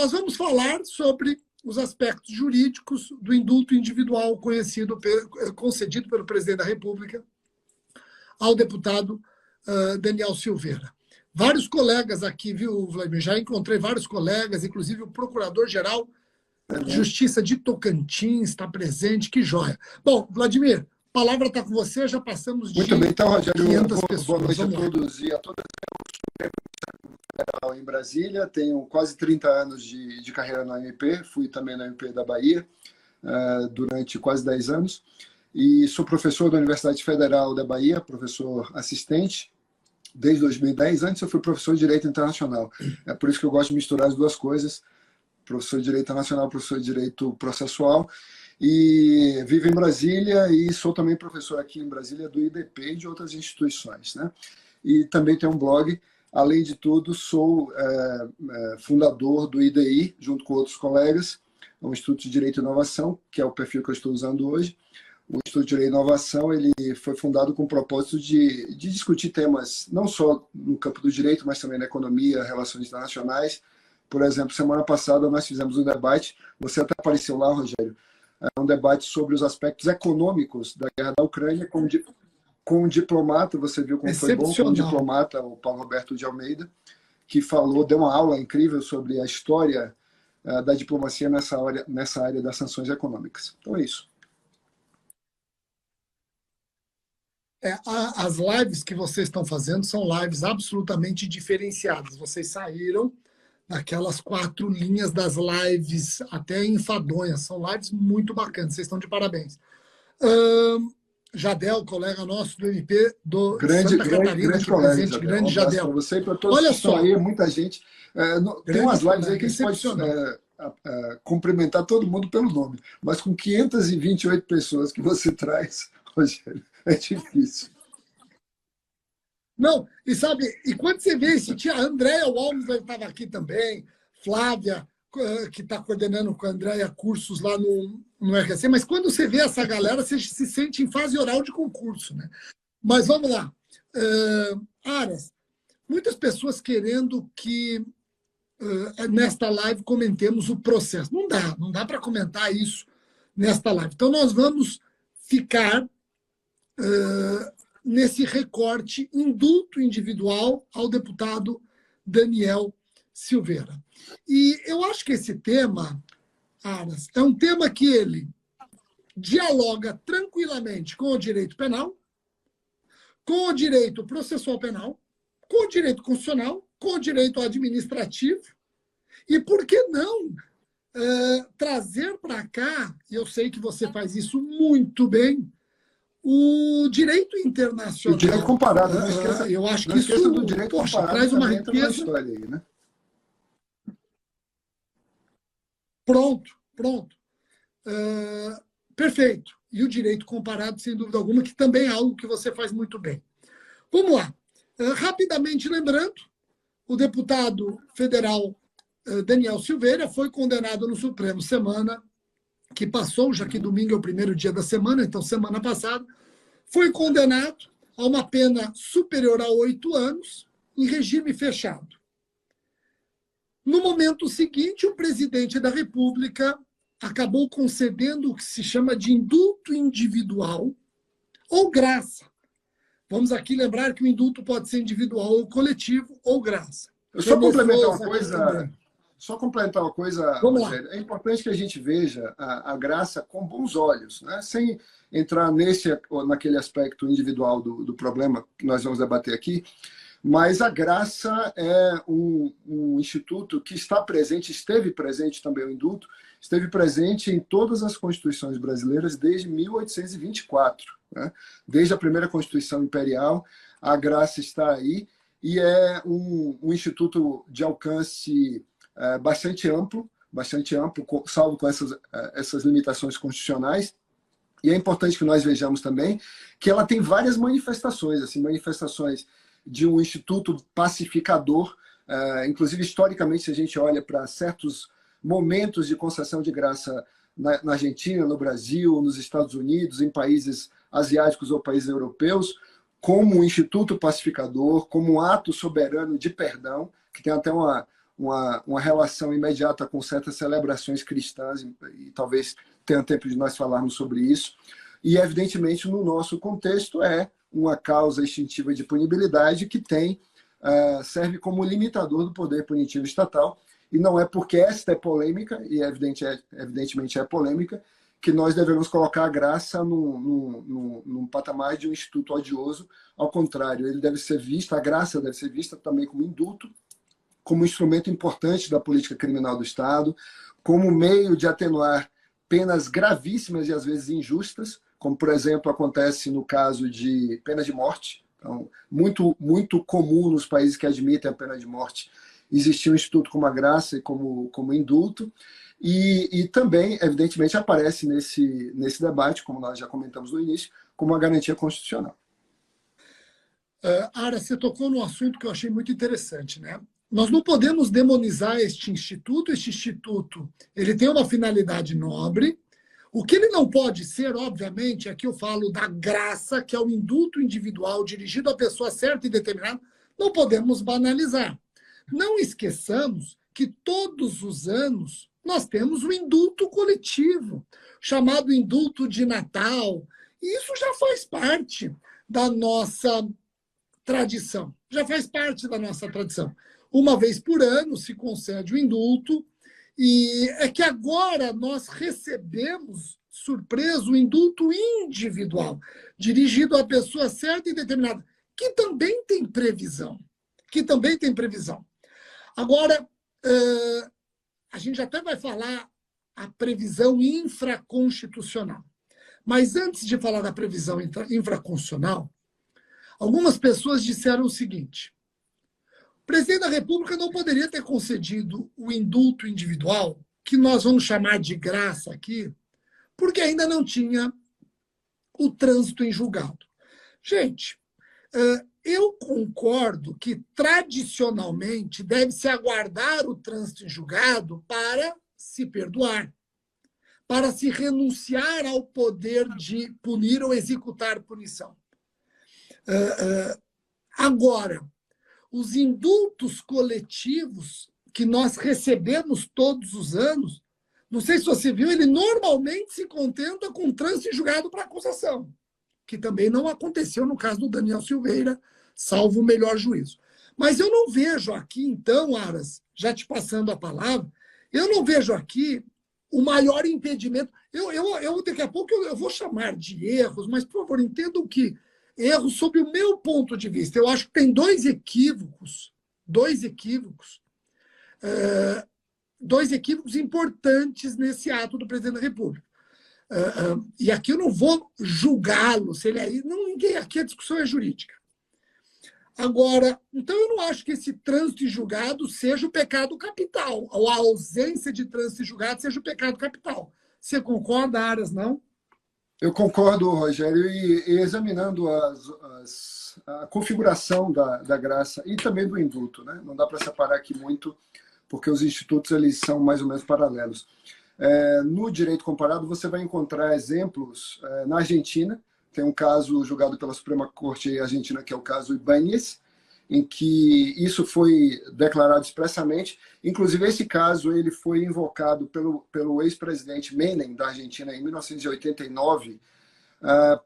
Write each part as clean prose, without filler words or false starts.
nós vamos falar sobre os aspectos jurídicos do indulto individual concedido pelo presidente da República ao deputado Daniel Silveira. Vários colegas aqui, viu, Vladimir? Já encontrei vários colegas, inclusive o Procurador-Geral de Justiça de Tocantins está presente, que joia. Bom, Vladimir, a palavra está com você, já passamos de Muito bem, então, Rogério, 500 pessoas. Boa noite a todos e a todas. Em Brasília, tenho quase 30 anos de carreira na MP, fui também na MP da Bahia durante quase 10 anos, e sou professor da Universidade Federal da Bahia, professor assistente, desde 2010. Antes eu fui professor de Direito Internacional, é por isso que eu gosto de misturar as duas coisas, professor de Direito Internacional, professor de Direito Processual, e vivo em Brasília e sou também professor aqui em Brasília do IDP e de outras instituições, né? E também tenho um blog. Além de tudo, sou fundador do IDI, junto com outros colegas, o Instituto de Direito e Inovação, que é o perfil que eu estou usando hoje. O Instituto de Direito e Inovação ele foi fundado com o propósito de discutir temas não só no campo do direito, mas também na economia, relações internacionais. Por exemplo, semana passada nós fizemos um debate, você até apareceu lá, Rogério, um debate sobre os aspectos econômicos da guerra da Ucrânia, com um diplomata, você viu como foi bom, com um diplomata, o Paulo Roberto de Almeida, que deu uma aula incrível sobre a história da diplomacia nessa área das sanções econômicas. Então é isso. As lives que vocês estão fazendo são lives absolutamente diferenciadas. Vocês saíram daquelas 4 linhas das lives até enfadonhas. São lives muito bacanas. Vocês estão de parabéns. Jadel, colega nosso do MP do Santa Catarina, grande colega, presente, grande Jadel. Para você e para todos que estão aí, muita gente. Tem umas lives aí que a gente pode cumprimentar todo mundo pelo nome, mas com 528 pessoas que você traz, Rogério, é difícil. Não, e sabe, e quando você vê esse tia, a Andréia Walmes estava aqui também, Flávia, que está coordenando com a Andréia cursos lá no RC, mas quando você vê essa galera, você se sente em fase oral de concurso, né? Mas vamos lá. Aras, muitas pessoas querendo que nesta live comentemos o processo. Não dá para comentar isso nesta live. Então nós vamos ficar nesse recorte indulto individual ao deputado Daniel Silveira. E eu acho que esse tema, Aras, é um tema que ele dialoga tranquilamente com o direito penal, com o direito processual penal, com o direito constitucional, com o direito administrativo, e por que não trazer para cá, e eu sei que você faz isso muito bem, o direito internacional. O direito comparado, não esqueça, eu acho que isso do direito comparado, traz uma riqueza. História aí, né? Pronto. Perfeito. E o direito comparado, sem dúvida alguma, que também é algo que você faz muito bem. Vamos lá. Rapidamente lembrando, o deputado federal Daniel Silveira foi condenado no Supremo semana que passou, já que domingo é o primeiro dia da semana, então semana passada, foi condenado a uma pena superior a 8 anos em regime fechado. No momento seguinte, o presidente da República acabou concedendo o que se chama de indulto individual ou graça. Vamos aqui lembrar que o indulto pode ser individual ou coletivo ou graça. Eu só complementar uma coisa, Rogério. É importante que a gente veja a graça com bons olhos, né? Sem entrar naquele aspecto individual do problema que nós vamos debater aqui. Mas a graça é um instituto que está presente, esteve presente também o indulto, esteve presente em todas as constituições brasileiras desde 1824. Né? Desde a primeira Constituição Imperial, a graça está aí e é um instituto de alcance bastante amplo, salvo com essas limitações constitucionais. E é importante que nós vejamos também que ela tem várias manifestações, assim, manifestações de um instituto pacificador, inclusive historicamente, se a gente olha para certos momentos de concessão de graça na Argentina, no Brasil, nos Estados Unidos, em países asiáticos ou países europeus, como um instituto pacificador, como um ato soberano de perdão, que tem até uma relação imediata com certas celebrações cristãs, e talvez tenha tempo de nós falarmos sobre isso. E, evidentemente, no nosso contexto, é uma causa extintiva de punibilidade que serve como limitador do poder punitivo estatal, e não é porque esta é polêmica, e evidentemente é polêmica, que nós devemos colocar a graça num patamar de um instituto odioso. Ao contrário, a graça deve ser vista também como indulto, como instrumento importante da política criminal do Estado, como meio de atenuar penas gravíssimas e às vezes injustas, como, por exemplo, acontece no caso de pena de morte. Então, muito comum nos países que admitem a pena de morte existir um instituto como a graça e como indulto. E também, evidentemente, aparece nesse debate, como nós já comentamos no início, como uma garantia constitucional. Ara, você tocou num assunto que eu achei muito interessante, né? Nós não podemos demonizar este instituto. Este instituto, ele tem uma finalidade nobre. O que ele não pode ser, obviamente, é que eu falo da graça, que é o indulto individual dirigido à pessoa certa e determinada. Não podemos banalizar. Não esqueçamos que todos os anos nós temos o indulto coletivo, chamado indulto de Natal. E isso já faz parte da nossa tradição. Já faz parte da nossa tradição. Uma vez por ano se concede o indulto, e é que agora nós recebemos, surpresa, o indulto individual, dirigido à pessoa certa e determinada, que também tem previsão. Agora, a gente até vai falar a previsão infraconstitucional. Mas antes de falar da previsão infraconstitucional, algumas pessoas disseram o seguinte: o presidente da República não poderia ter concedido o indulto individual, que nós vamos chamar de graça aqui, porque ainda não tinha o trânsito em julgado. Gente, eu concordo que, tradicionalmente, deve-se aguardar o trânsito em julgado para se perdoar, para se renunciar ao poder de punir ou executar punição. Agora, os indultos coletivos que nós recebemos todos os anos, não sei se você viu, ele normalmente se contenta com trânsito em julgado para acusação, que também não aconteceu no caso do Daniel Silveira, salvo o melhor juízo. Mas eu não vejo aqui, então, Aras, já te passando a palavra, eu não vejo aqui o maior impedimento. Daqui a pouco eu vou chamar de erros, mas, por favor, entendam que erros sob o meu ponto de vista. Eu acho que tem dois equívocos importantes nesse ato do presidente da República. E aqui eu não vou julgá-lo, se ele é. Ninguém aqui, a discussão é jurídica. Agora, então eu não acho que esse trânsito em julgado seja o pecado capital, ou a ausência de trânsito em julgado seja o pecado capital. Você concorda, Aras, não? Eu concordo, Rogério, e examinando a configuração da graça e também do indulto, né? Não dá para separar aqui muito, porque os institutos eles são mais ou menos paralelos. No direito comparado, você vai encontrar exemplos na Argentina. Tem um caso julgado pela Suprema Corte argentina, que é o caso Ibáñez, em que isso foi declarado expressamente. Inclusive, esse caso ele foi invocado pelo ex-presidente Menem, da Argentina, em 1989,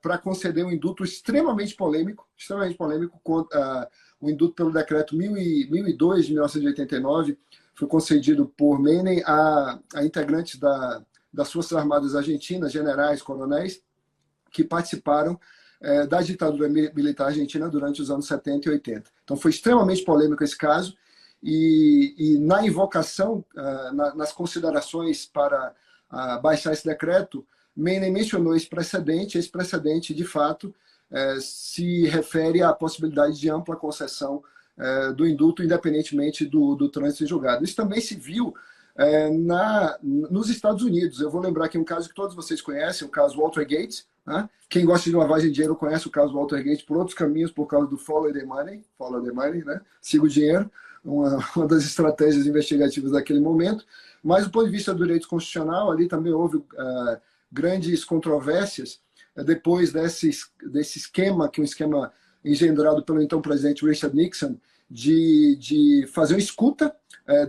para conceder um indulto extremamente polêmico, o indulto pelo decreto 1002 de 1989, foi concedido por Menem a integrantes das Forças Armadas Argentinas, generais, coronéis, que participaram da ditadura militar argentina durante os anos 70 e 80. Então foi extremamente polêmico esse caso, e na invocação, nas considerações para baixar esse decreto, Menem mencionou esse precedente de fato se refere à possibilidade de ampla concessão do indulto, independentemente do trânsito em julgado. Isso também se viu nos Estados Unidos. Eu vou lembrar aqui um caso que todos vocês conhecem, o caso Watergate. Né? Quem gosta de lavagem de dinheiro conhece o caso Watergate por outros caminhos, por causa do follow the money, né? Siga o dinheiro, uma das estratégias investigativas daquele momento. Mas, do ponto de vista do direito constitucional, ali também houve grandes controvérsias depois desse esquema, que é um esquema engendrado pelo então presidente Richard Nixon, de fazer uma escuta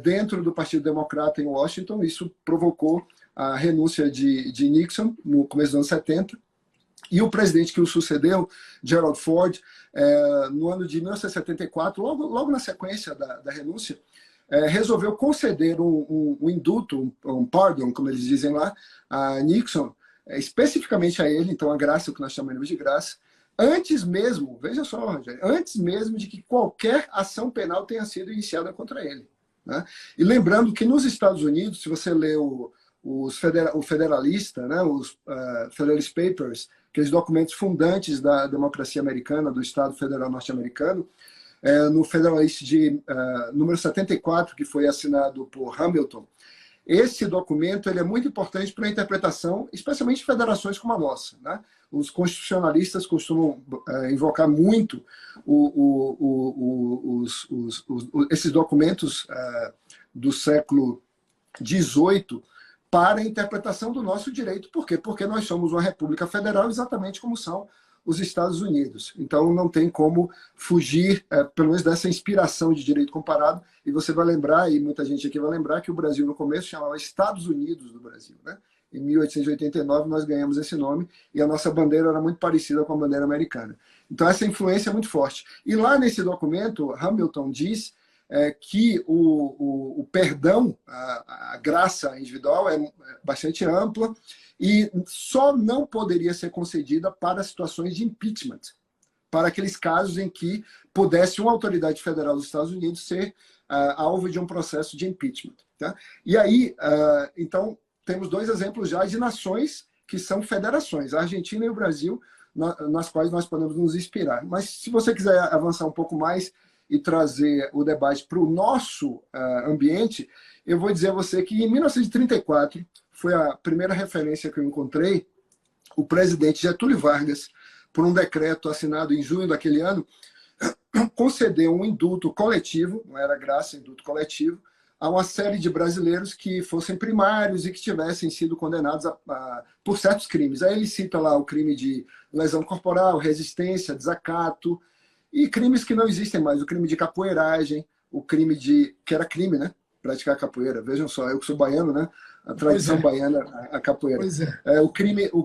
dentro do Partido Democrata em Washington. Isso provocou a renúncia de Nixon no começo dos anos 70. E o presidente que o sucedeu, Gerald Ford, no ano de 1974, logo na sequência da renúncia, resolveu conceder um indulto, um pardon, como eles dizem lá, a Nixon, especificamente a ele, então a graça, o que nós chamamos de graça, antes mesmo, veja só, Rogério, antes mesmo de que qualquer ação penal tenha sido iniciada contra ele. Né? E lembrando que nos Estados Unidos, se você lê o Federalista, né, os Federalist Papers, aqueles documentos fundantes da democracia americana, do Estado Federal norte-americano, no Federalist de número 74, que foi assinado por Hamilton, esse documento ele é muito importante para a interpretação, especialmente de federações como a nossa. Né? Os constitucionalistas costumam invocar muito esses documentos do século XVIII para a interpretação do nosso direito. Por quê? Porque nós somos uma república federal exatamente como são os Estados Unidos. Então, não tem como fugir, pelo menos, dessa inspiração de direito comparado. E você vai lembrar, e muita gente aqui vai lembrar, que o Brasil, no começo, chamava Estados Unidos do Brasil. Né? Em 1889, nós ganhamos esse nome, e a nossa bandeira era muito parecida com a bandeira americana. Então, essa influência é muito forte. E lá nesse documento, Hamilton diz que o perdão, a graça individual é bastante ampla e só não poderia ser concedida para situações de impeachment, para aqueles casos em que pudesse uma autoridade federal dos Estados Unidos ser alvo de um processo de impeachment. Tá? E aí, então, temos dois exemplos já de nações que são federações, a Argentina e o Brasil, nas quais nós podemos nos inspirar. Mas se você quiser avançar um pouco mais e trazer o debate para o nosso ambiente, eu vou dizer a você que em 1934 foi a primeira referência que eu encontrei, o presidente Getúlio Vargas, por um decreto assinado em junho daquele ano, concedeu um indulto coletivo, não era graça, indulto coletivo, a uma série de brasileiros que fossem primários e que tivessem sido condenados por certos crimes. Aí ele cita lá o crime de lesão corporal, resistência, desacato, e crimes que não existem mais, o crime de capoeiragem, o crime que era crime, né? Praticar capoeira. Vejam só, eu que sou baiano, né? A tradição baiana, a capoeira. O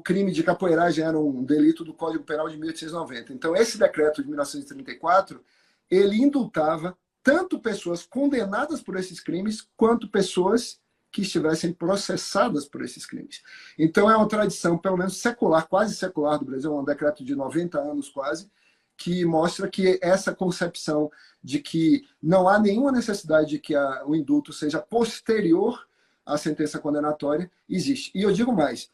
crime de capoeiragem era um delito do Código Penal de 1890. Então, esse decreto de 1934, ele indultava tanto pessoas condenadas por esses crimes, quanto pessoas que estivessem processadas por esses crimes. Então, é uma tradição, pelo menos secular, quase secular do Brasil, um decreto de 90 anos quase, que mostra que essa concepção de que não há nenhuma necessidade de que o indulto seja posterior à sentença condenatória existe. E eu digo mais,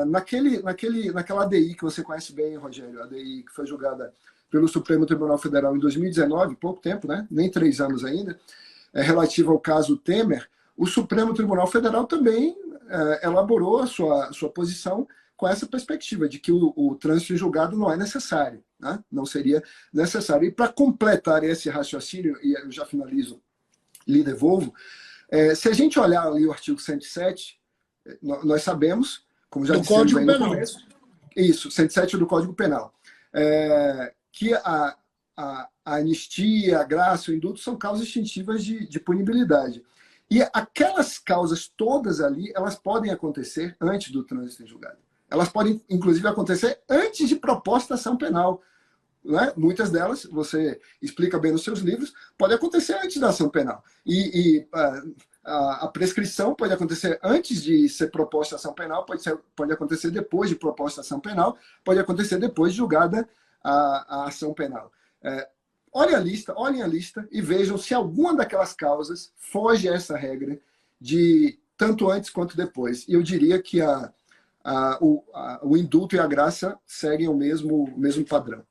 naquela ADI que você conhece bem, Rogério, a ADI que foi julgada pelo Supremo Tribunal Federal em 2019, pouco tempo, né? Nem 3 anos ainda, relativa ao caso Temer, o Supremo Tribunal Federal também elaborou a sua posição com essa perspectiva de que o trânsito em julgado não é necessário, né? Não seria necessário. E para completar esse raciocínio, e eu já finalizo, lhe devolvo, se a gente olhar ali o artigo 107, nós sabemos, como já dissemos aí no começo, isso, 107 do Código Penal, que a anistia, a graça, o indulto são causas extintivas de punibilidade. E aquelas causas todas ali, elas podem acontecer antes do trânsito em julgado. Elas podem, inclusive, acontecer antes de proposta ação penal. Né? Muitas delas, você explica bem nos seus livros, pode acontecer antes da ação penal. E a prescrição pode acontecer antes de ser proposta ação penal, pode acontecer depois de proposta ação penal, pode acontecer depois de julgada a ação penal. Olhem a lista e vejam se alguma daquelas causas foge a essa regra de tanto antes quanto depois. E eu diria que o indulto e a graça seguem o mesmo padrão.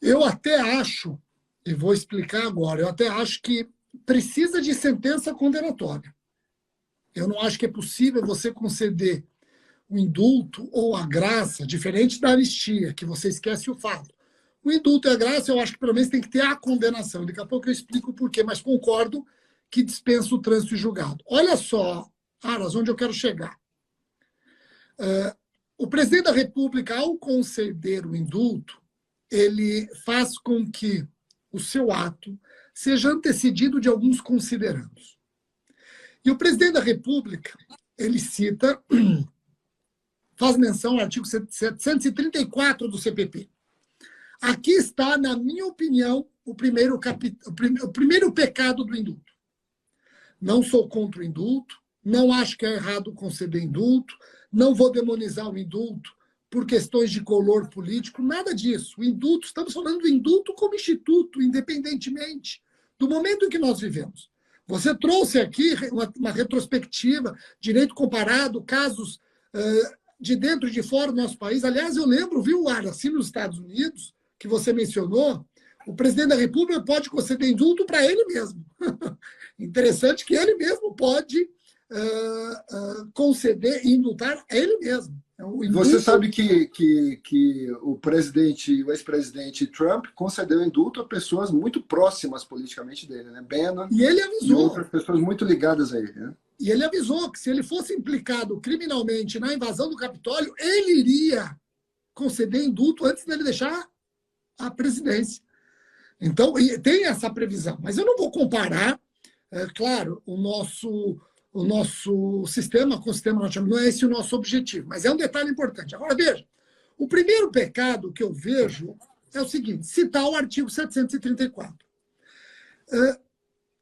Eu até acho, e vou explicar agora, eu até acho que precisa de sentença condenatória. Eu não acho que é possível você conceder o indulto ou a graça, diferente da anistia, que você esquece o fato. O indulto e a graça, eu acho que pelo menos tem que ter a condenação. Daqui a pouco eu explico o porquê, mas concordo que dispensa o trânsito julgado. Olha só, Aras, onde eu quero chegar. O presidente da República, ao conceder o indulto, ele faz com que o seu ato, seja antecedido de alguns considerandos. E o presidente da República, ele cita, faz menção ao artigo 734 do CPP. Aqui está, na minha opinião, o primeiro pecado do indulto. Não sou contra o indulto, não acho que é errado conceder indulto, não vou demonizar o indulto por questões de color político, nada disso. O indulto, estamos falando do indulto como instituto, independentemente do momento em que nós vivemos. Você trouxe aqui uma retrospectiva, direito comparado, casos de dentro e de fora do nosso país. Aliás, eu lembro, viu, Ara, assim nos Estados Unidos, que você mencionou, o presidente da República pode conceder indulto para ele mesmo. Interessante que ele mesmo pode conceder e indultar a ele mesmo. Você sabe que o ex-presidente Trump concedeu indulto a pessoas muito próximas politicamente dele, né? Bannon e ele avisou, e outras pessoas muito ligadas a ele, né? E ele avisou que se ele fosse implicado criminalmente na invasão do Capitólio, ele iria conceder indulto antes dele deixar a presidência. Então, tem essa previsão. Mas eu não vou comparar, claro, o nosso sistema com o sistema norte-americano. Não é esse o nosso objetivo, mas é um detalhe importante. Agora, veja, o primeiro pecado que eu vejo é o seguinte, citar o artigo 734.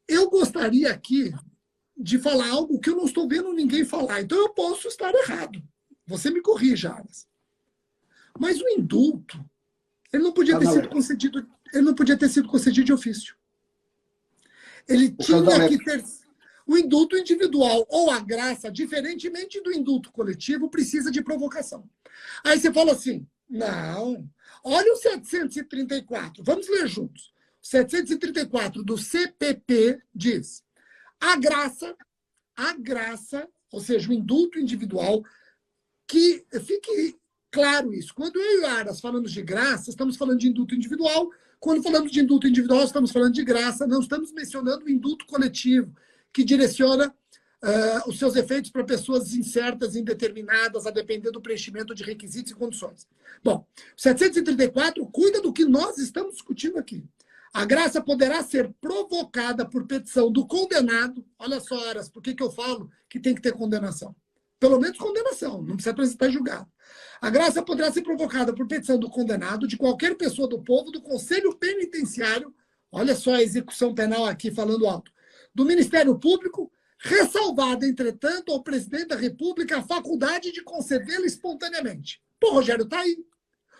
Eu gostaria aqui de falar algo que eu não estou vendo ninguém falar, então eu posso estar errado. Você me corrija, Aras. Mas o indulto, ele não podia ter sido concedido, ele não podia ter sido concedido de ofício. Ele tinha que ter... O indulto individual ou a graça, diferentemente do indulto coletivo, precisa de provocação. Aí você fala assim, não, olha o 734, vamos ler juntos. O 734 do CPP diz, a graça, ou seja, o indulto individual, que fique claro isso. Quando eu e Aras falamos de graça, estamos falando de indulto individual. Quando falamos de indulto individual, estamos falando de graça, não estamos mencionando o indulto coletivo, que direciona os seus efeitos para pessoas incertas, indeterminadas, a depender do preenchimento de requisitos e condições. Bom, o 734 cuida do que nós estamos discutindo aqui. A graça poderá ser provocada por petição do condenado. Olha só, Aras, por que eu falo que tem que ter condenação? Pelo menos condenação, não precisa apresentar julgado. A graça poderá ser provocada por petição do condenado, de qualquer pessoa do povo, do Conselho Penitenciário, olha só a execução penal aqui falando alto, do Ministério Público, ressalvada, entretanto, ao presidente da República a faculdade de concedê-la espontaneamente. Pô, Rogério, tá aí.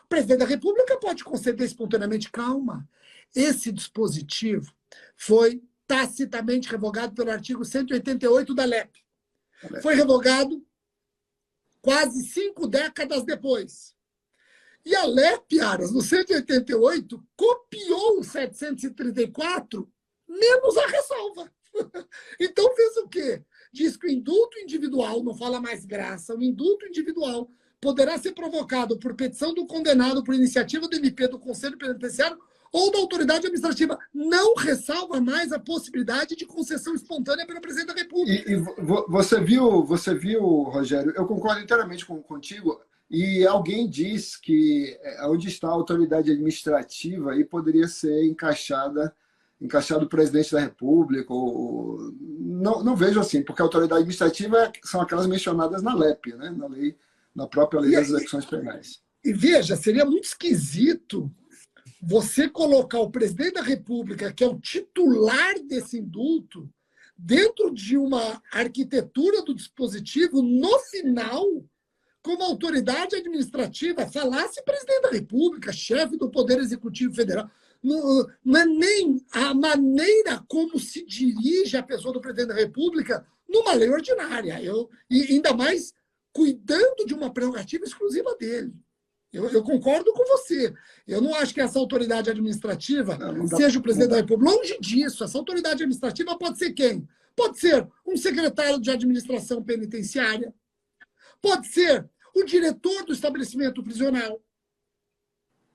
O presidente da República pode conceder espontaneamente. Calma. Esse dispositivo foi tacitamente revogado pelo artigo 188 da LEP. Foi revogado quase 5 décadas depois. E a LEP, Aras, no 188, copiou o 734, menos a ressalva. Então fez o quê? Diz que o indulto individual, não fala mais graça, o indulto individual poderá ser provocado por petição do condenado por iniciativa do MP, do Conselho Penitenciário ou da autoridade administrativa. Não ressalva mais a possibilidade de concessão espontânea pelo presidente da República. E você viu, Rogério, eu concordo inteiramente contigo, e alguém diz que onde está a autoridade administrativa aí poderia ser encaixado o presidente da República. Ou... Não vejo assim, porque a autoridade administrativa são aquelas mencionadas na LEP, né? Na própria lei das execuções penais. E veja, seria muito esquisito você colocar o presidente da República, que é o titular desse indulto, dentro de uma arquitetura do dispositivo, no final, como autoridade administrativa, falasse presidente da República, chefe do Poder Executivo Federal. Não é nem a maneira como se dirige a pessoa do presidente da República numa lei ordinária. E ainda mais cuidando de uma prerrogativa exclusiva dele. Eu concordo com você. Eu não acho que essa autoridade administrativa seja o presidente da República. Longe disso. Essa autoridade administrativa pode ser quem? Pode ser um secretário de administração penitenciária. Pode ser o diretor do estabelecimento prisional.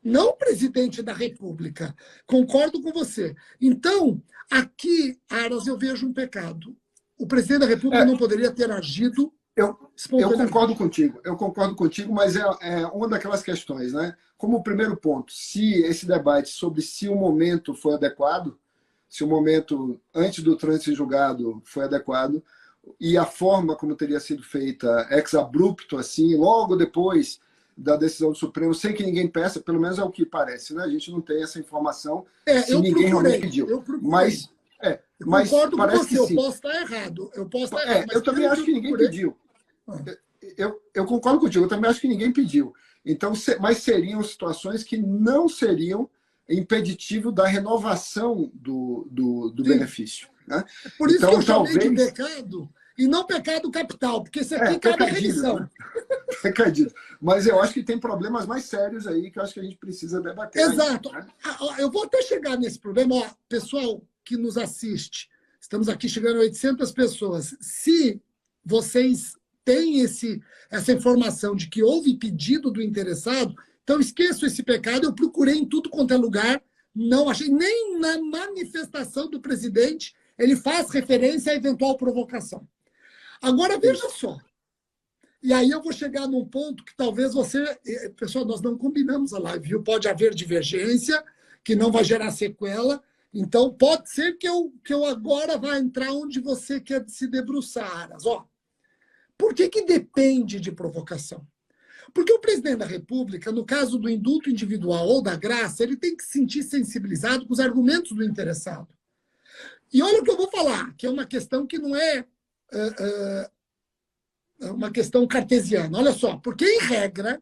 Não o presidente da República. Concordo com você. Então, aqui, Aras, eu vejo um pecado. O presidente da República não poderia ter agido Eu concordo contigo, mas é uma daquelas questões, né? Como primeiro ponto, se esse debate sobre se o momento foi adequado, se o momento antes do trânsito em julgado foi adequado, e a forma como teria sido feita ex abrupto, assim, logo depois da decisão do Supremo, sem que ninguém peça, pelo menos é o que parece, né? A gente não tem essa informação se ninguém realmente pediu. Mas concordo com parece você, que sim. Eu posso estar errado, mas eu também acho que ninguém pediu. Eu concordo contigo, eu também acho que ninguém pediu. Então, mas seriam situações que não seriam impeditivo da renovação do benefício. Né? Por isso então, que eu chamei de pecado, e não pecado capital, porque esse aqui cabe a remissão. Né? Pecadilho. Mas eu acho que tem problemas mais sérios aí que eu acho que a gente precisa debater. Exato. Aí, né? Eu vou até chegar nesse problema. Ó, pessoal que nos assiste, estamos aqui chegando a 800 pessoas. Se vocês têm essa informação de que houve pedido do interessado, então esqueçam esse pecado. Eu procurei em tudo quanto é lugar, não achei, nem na manifestação do presidente ele faz referência à eventual provocação. Agora, veja só. E aí eu vou chegar num ponto que talvez você... Pessoal, nós não combinamos a live, viu? Pode haver divergência, que não vai gerar sequela. Então, pode ser que eu agora vá entrar onde você quer se debruçar, Aras. Ó, por que depende de provocação? Porque o presidente da República, no caso do indulto individual ou da graça, ele tem que se sentir sensibilizado com os argumentos do interessado. E olha o que eu vou falar, que é uma questão que não é uma questão cartesiana. Olha só, porque, em regra,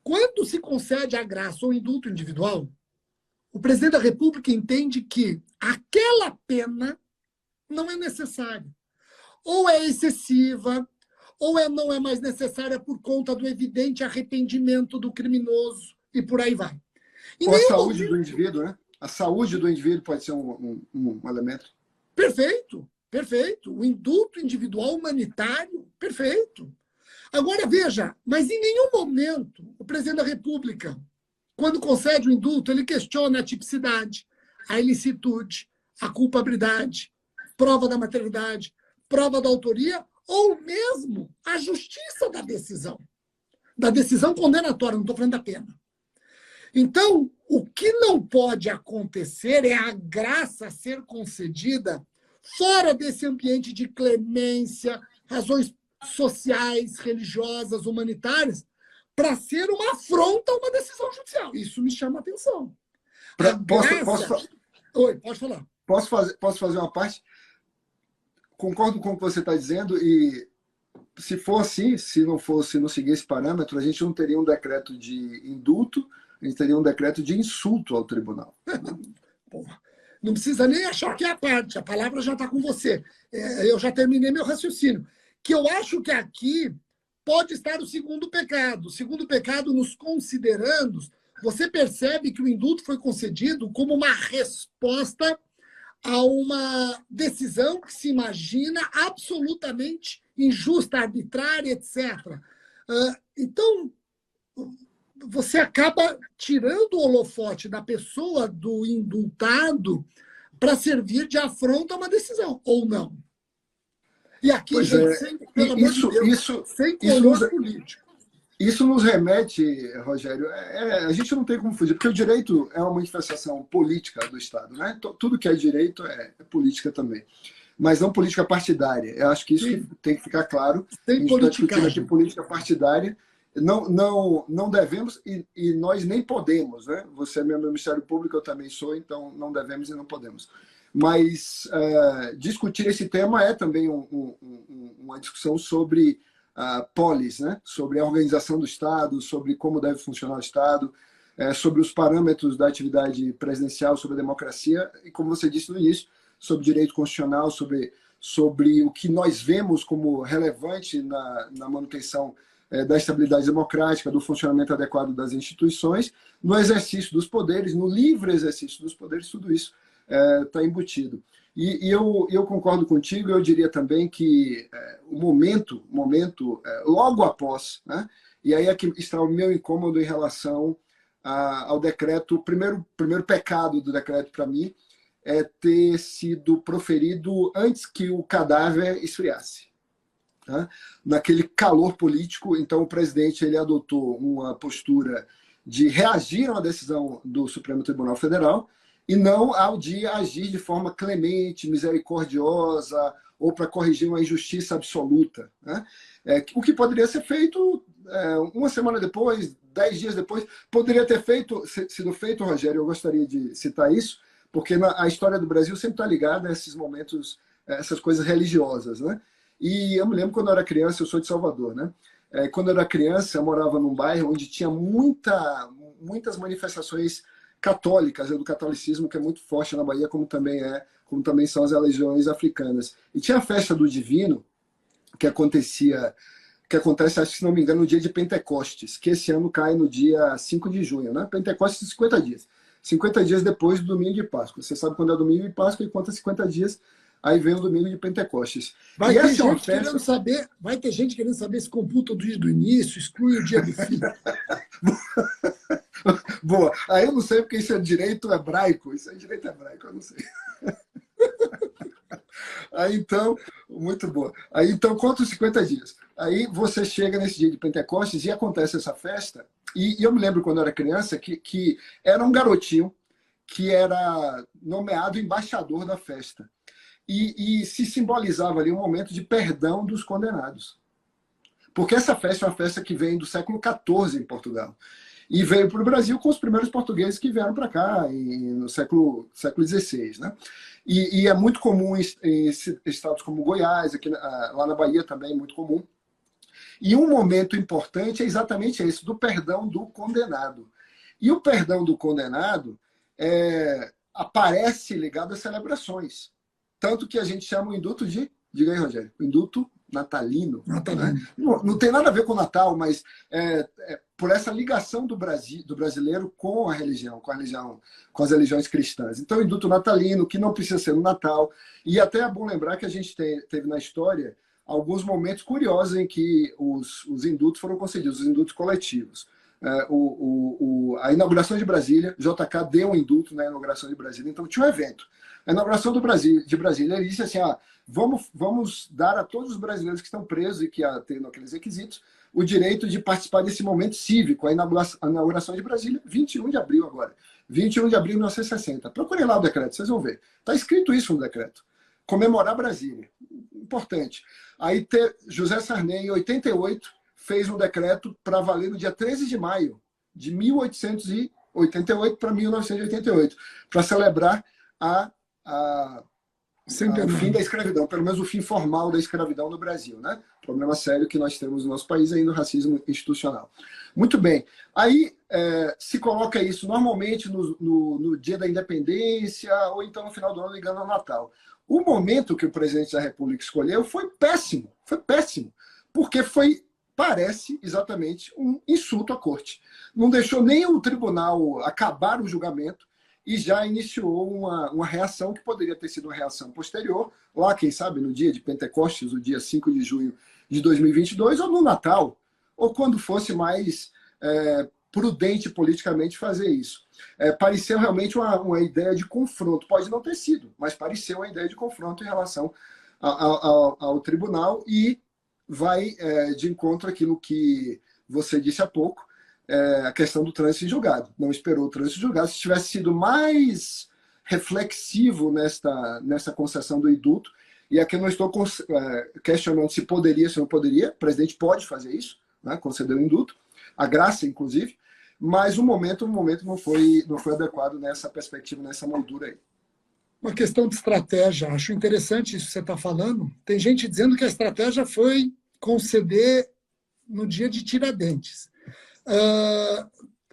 quando se concede a graça ou indulto individual, o presidente da República entende que aquela pena não é necessária. Ou é excessiva, ou não é mais necessária por conta do evidente arrependimento do criminoso, e por aí vai. Ou a saúde do indivíduo, né? A saúde do indivíduo pode ser um elemento. Perfeito, perfeito. O indulto individual humanitário, perfeito. Agora, veja, mas em nenhum momento o presidente da República, quando concede o indulto, ele questiona a tipicidade, a ilicitude, a culpabilidade, prova da materialidade, prova da autoria, ou mesmo a justiça da decisão condenatória, não estou falando da pena. Então, o que não pode acontecer é a graça ser concedida fora desse ambiente de clemência, razões sociais, religiosas, humanitárias, para ser uma afronta a uma decisão judicial. Isso me chama a atenção. Oi, pode falar. Posso fazer uma parte? Concordo com o que você está dizendo e se for assim, se não seguir esse parâmetro, a gente não teria um decreto de indulto, a gente teria um decreto de insulto ao tribunal. Não precisa nem achar que é a parte, a palavra já está com você. Eu já terminei meu raciocínio. Que eu acho que aqui pode estar o segundo pecado. O segundo pecado, nos considerando, você percebe que o indulto foi concedido como uma resposta a uma decisão que se imagina absolutamente injusta, arbitrária, etc. Então, você acaba tirando o holofote da pessoa do indultado para servir de afronta a uma decisão, ou não? E aqui, gente, pelo amor de Deus, sem color político. Isso nos remete, Rogério, a gente não tem como fugir, porque o direito é uma manifestação política do Estado, né? Tudo que é direito é política também, mas não política partidária. Eu acho que isso que tem que ficar claro. Tem politicagem. Aqui política partidária. Não devemos e nós nem podemos, né? Você é meu Ministério Público, eu também sou, então não devemos e não podemos. Mas discutir esse tema é também uma discussão sobre polis, né? Sobre a organização do Estado, sobre como deve funcionar o Estado, sobre os parâmetros da atividade presidencial, sobre a democracia e, como você disse no início, sobre direito constitucional, sobre o que nós vemos como relevante na manutenção da estabilidade democrática, do funcionamento adequado das instituições, no exercício dos poderes, no livre exercício dos poderes, tudo isso está embutido. E eu concordo contigo, eu diria também que o momento logo após, né, e aí é que está o meu incômodo em relação ao decreto, o primeiro pecado do decreto para mim é ter sido proferido antes que o cadáver esfriasse. né? Naquele calor político, então o presidente ele adotou uma postura de reagir a uma decisão do Supremo Tribunal Federal e não ao de agir de forma clemente, misericordiosa ou para corrigir uma injustiça absoluta, né? O que poderia ser feito uma semana depois, 10 dias depois, poderia ter sido feito, Rogério, eu gostaria de citar isso, porque a história do Brasil sempre está ligada a esses momentos, essas coisas religiosas, né? E eu me lembro quando eu era criança, eu sou de Salvador, né? Quando eu era criança, eu morava num bairro onde tinha muitas manifestações católicas, do catolicismo, que é muito forte na Bahia, como também são as religiões africanas. E tinha a festa do Divino, que acontece, acho que se não me engano, no dia de Pentecostes, que esse ano cai no dia 5 de junho, né? Pentecostes, 50 dias. 50 dias depois do domingo de Páscoa. Você sabe quando é o domingo de Páscoa e conta 50 dias, aí vem o domingo de Pentecostes. Vai ter gente querendo saber se computa o dia do início, exclui o dia do fim. Boa. Aí eu não sei porque isso é direito hebraico. Isso é direito hebraico, eu não sei. Aí então, muito boa. Aí então, conta os 50 dias. Aí você chega nesse dia de Pentecostes e acontece essa festa. E eu me lembro quando eu era criança que era um garotinho que era nomeado embaixador da festa. E se simbolizava ali um momento de perdão dos condenados. Porque essa festa é uma festa que vem do século XIV em Portugal. E veio para o Brasil com os primeiros portugueses que vieram para cá, no século XVI, né? E é muito comum em estados como Goiás, lá na Bahia também é muito comum. E um momento importante é exatamente esse, do perdão do condenado. E o perdão do condenado aparece ligado às celebrações. Tanto que a gente chama o induto de... Diga aí, Rogério. O induto natalino. Né? Não tem nada a ver com o Natal, mas por essa ligação do brasileiro com a religião, com as religiões cristãs. Então, o induto natalino, que não precisa ser no Natal. E até é bom lembrar que a gente teve na história alguns momentos curiosos em que os indutos foram concedidos, os indutos coletivos. A inauguração de Brasília, JK deu um induto na inauguração de Brasília, então tinha um evento. A inauguração de Brasília, ele disse assim, vamos dar a todos os brasileiros que estão presos e que atendem aqueles requisitos o direito de participar desse momento cívico, a inauguração de Brasília, 21 de abril agora, 21 de abril de 1960. Procurem lá o decreto, vocês vão ver. Está escrito isso no decreto. Comemorar Brasília. Importante. Aí José Sarney, em 88, fez um decreto para valer no dia 13 de maio de 1888 para 1988, para celebrar o fim da escravidão, pelo menos o fim formal da escravidão no Brasil, né? Problema sério que nós temos no nosso país ainda, o racismo institucional. Muito bem. Aí se coloca isso normalmente no dia da independência ou então no final do ano ligando ao Natal. O momento que o presidente da República escolheu foi péssimo, porque parece exatamente um insulto à corte. Não deixou nem o tribunal acabar o julgamento e já iniciou uma reação que poderia ter sido uma reação posterior, lá, quem sabe, no dia de Pentecostes, o dia 5 de junho de 2022, ou no Natal, ou quando fosse mais prudente politicamente fazer isso. Pareceu realmente uma ideia de confronto. Pode não ter sido, mas pareceu uma ideia de confronto em relação ao tribunal e vai de encontro àquilo que você disse há pouco, a questão do trânsito em julgado. Não esperou o trânsito em julgado. Se tivesse sido mais reflexivo nessa concessão do induto, e aqui eu não estou questionando se poderia, se não poderia, o presidente pode fazer isso, né, conceder o induto, a graça, inclusive, mas o momento não foi adequado nessa perspectiva, nessa moldura aí. Uma questão de estratégia. Acho interessante isso que você está falando. Tem gente dizendo que a estratégia foi conceder no dia de Tiradentes.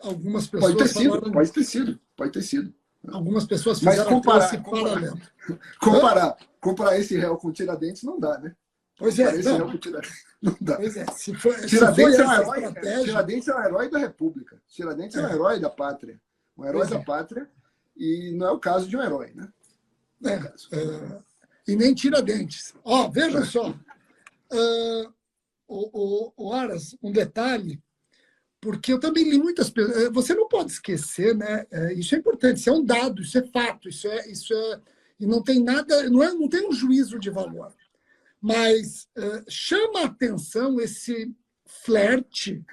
Algumas pessoas pode ter sido. Algumas pessoas fizeram esse paralelo. Comparar esse réu com Tiradentes não dá, né? Pois é. Não dá. Pois é. Tiradentes é um herói da República. Tiradentes é um herói da pátria. Um herói da pátria, e não é o caso de um herói, né? E nem Tiradentes. Vejam só. O Aras, um detalhe, porque eu também li muitas pessoas. Você não pode esquecer, né? Isso é importante, isso é um dado, isso é fato, isso é e não tem nada, não tem um juízo de valor. Mas chama a atenção esse flerte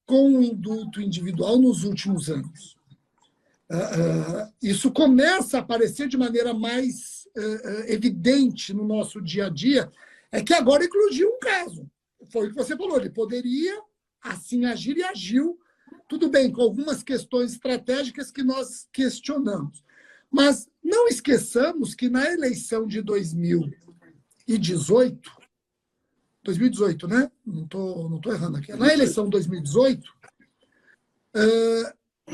com o indulto individual nos últimos anos. Isso começa a aparecer de maneira mais evidente no nosso dia a dia, é que agora eclodiu um caso. Foi o que você falou, ele poderia assim agir e agiu, tudo bem, com algumas questões estratégicas que nós questionamos. Mas não esqueçamos que na eleição de 2018, né? Não tô errando aqui. Na eleição de 2018,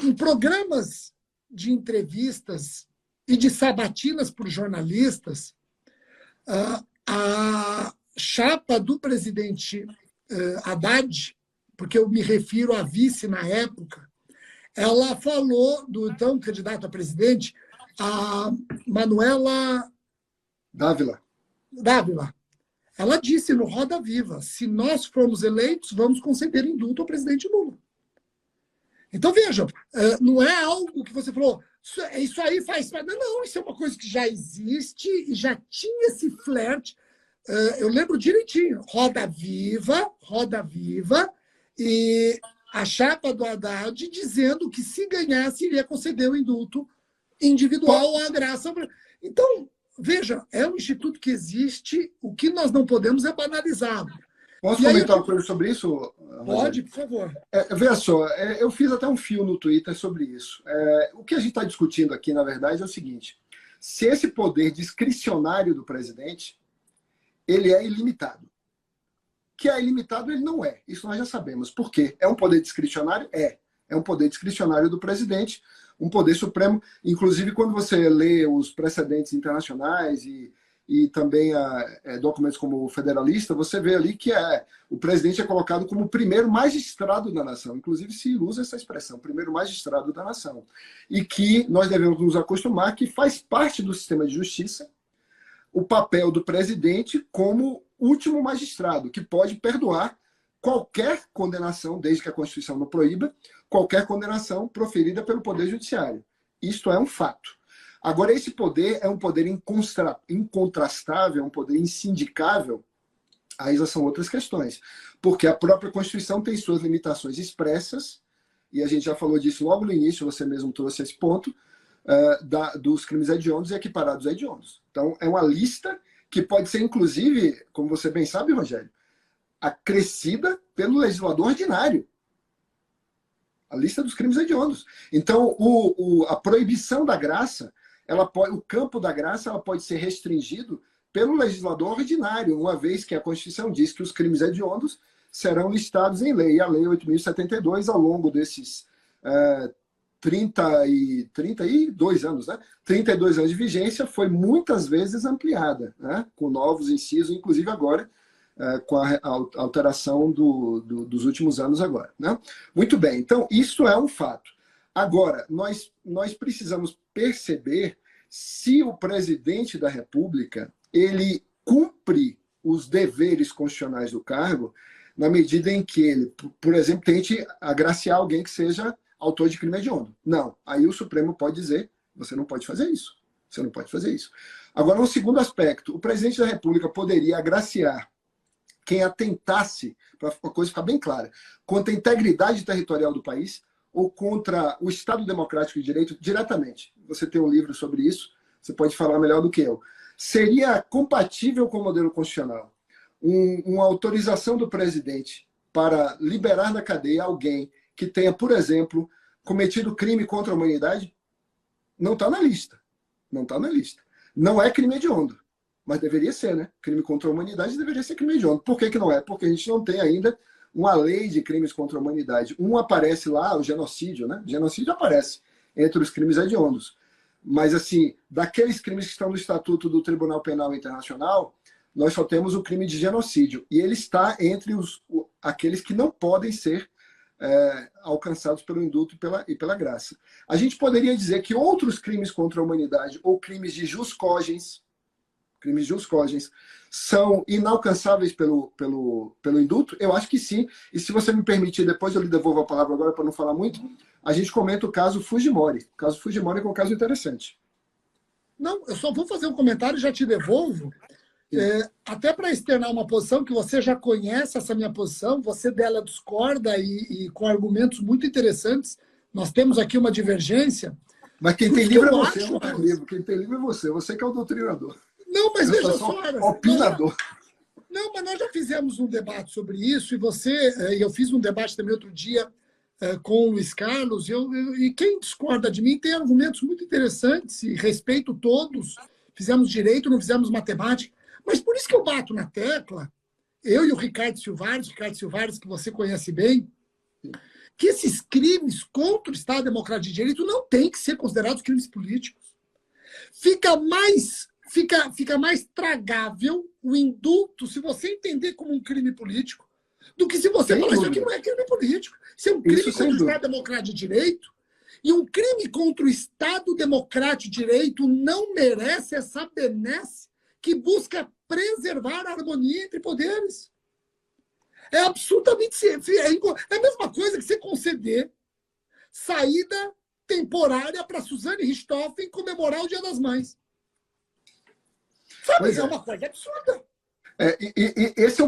em programas de entrevistas e de sabatinas para os jornalistas, a chapa do presidente Haddad, porque eu me refiro à vice na época, ela falou do então candidato a presidente, a Manuela Dávila. Ela disse no Roda Viva, se nós formos eleitos, vamos conceder indulto ao presidente Lula. Então, vejam, não é algo que você falou, isso aí faz... Não, isso é uma coisa que já existe e já tinha esse flerte. Eu lembro direitinho, Roda Viva, e a chapa do Haddad dizendo que se ganhasse, iria conceder o indulto individual à graça. Então, veja, é um instituto que existe, o que nós não podemos é banalizá-lo. Posso comentar uma coisa sobre isso? Pode, por favor. Veja só, eu fiz até um fio no Twitter sobre isso. O que a gente está discutindo aqui, na verdade, é o seguinte: se esse poder discricionário do presidente, ele é ilimitado. Que é ilimitado, ele não é. Isso nós já sabemos. Por quê? É um poder discricionário? É um poder discricionário do presidente, um poder supremo. Inclusive, quando você lê os precedentes internacionais e também documentos como o Federalista, você vê ali que o presidente é colocado como o primeiro magistrado da nação. Inclusive, se usa essa expressão, primeiro magistrado da nação. E que nós devemos nos acostumar que faz parte do sistema de justiça o papel do presidente como último magistrado, que pode perdoar qualquer condenação, desde que a Constituição não proíba, qualquer condenação proferida pelo Poder Judiciário. Isto é um fato. Agora, esse poder é um poder incontrastável, é um poder insindicável, aí já são outras questões. Porque a própria Constituição tem suas limitações expressas, e a gente já falou disso logo no início, você mesmo trouxe esse ponto, dos crimes hediondos e equiparados a hediondos. Então, é uma lista que pode ser, inclusive, como você bem sabe, Rogério, acrescida pelo legislador ordinário. A lista dos crimes hediondos. Então, a proibição da graça, o campo da graça, ela pode ser restringido pelo legislador ordinário, uma vez que a Constituição diz que os crimes hediondos serão listados em lei. A Lei 8.072, ao longo desses 32 anos, né? 32 anos de vigência, foi muitas vezes ampliada, né? Com novos incisos, inclusive agora, com a alteração dos últimos anos agora. Né? Muito bem, então isso é um fato. Agora, nós precisamos perceber se o presidente da República ele cumpre os deveres constitucionais do cargo na medida em que ele, por exemplo, tente agraciar alguém que seja autor de crime hediondo. Não. Aí o Supremo pode dizer, você não pode fazer isso. Você não pode fazer isso. Agora, um segundo aspecto, o presidente da República poderia agraciar quem atentasse, para a coisa ficar bem clara, contra a integridade territorial do país ou contra o Estado Democrático de Direito diretamente. Você tem um livro sobre isso, você pode falar melhor do que eu. Seria compatível com o modelo constitucional uma autorização do presidente para liberar da cadeia alguém que tenha, por exemplo, cometido crime contra a humanidade? Não está na lista. Não está na lista. Não é crime hediondo. Mas deveria ser, né? Crime contra a humanidade deveria ser crime hediondo. Por que não é? Porque a gente não tem ainda uma lei de crimes contra a humanidade. Um aparece lá, o genocídio, né? O genocídio aparece entre os crimes hediondos. Mas, assim, daqueles crimes que estão no Estatuto do Tribunal Penal Internacional, nós só temos o crime de genocídio. E ele está entre aqueles que não podem ser alcançados pelo indulto e pela graça. A gente poderia dizer que outros crimes contra a humanidade ou crimes de jus cogens são inalcançáveis pelo indulto? Eu acho que sim. E se você me permitir, depois eu lhe devolvo a palavra agora para não falar muito, a gente comenta o caso Fujimori. O caso Fujimori é um caso interessante. Não, eu só vou fazer um comentário e já te devolvo. Até para externar uma posição que você já conhece, essa minha posição, você dela discorda e com argumentos muito interessantes. Nós temos aqui uma divergência. Mas quem tem livro é você, eu não tenho livro. Quem tem livro é você. Você que é o doutrinador. Não, mas eu veja sou só. Opinador. Não, mas nós já fizemos um debate sobre isso, e eu fiz um debate também outro dia com o Luiz Carlos, e quem discorda de mim tem argumentos muito interessantes, e respeito todos. Fizemos direito, não fizemos matemática. Mas por isso que eu bato na tecla, eu e o Ricardo Silvares, que você conhece bem, que esses crimes contra o Estado Democrático de Direito não têm que ser considerados crimes políticos. Fica mais tragável o indulto se você entender como um crime político do que se você falar isso aqui não é crime político. Isso é um crime contra o Estado Democrático de Direito. E um crime contra o Estado Democrático de Direito não merece essa benesse que busca preservar a harmonia entre poderes. É absolutamente... É a mesma coisa que você conceder saída temporária para Suzane Richthofen comemorar o Dia das Mães. Sabe? É uma coisa absurda. Esse é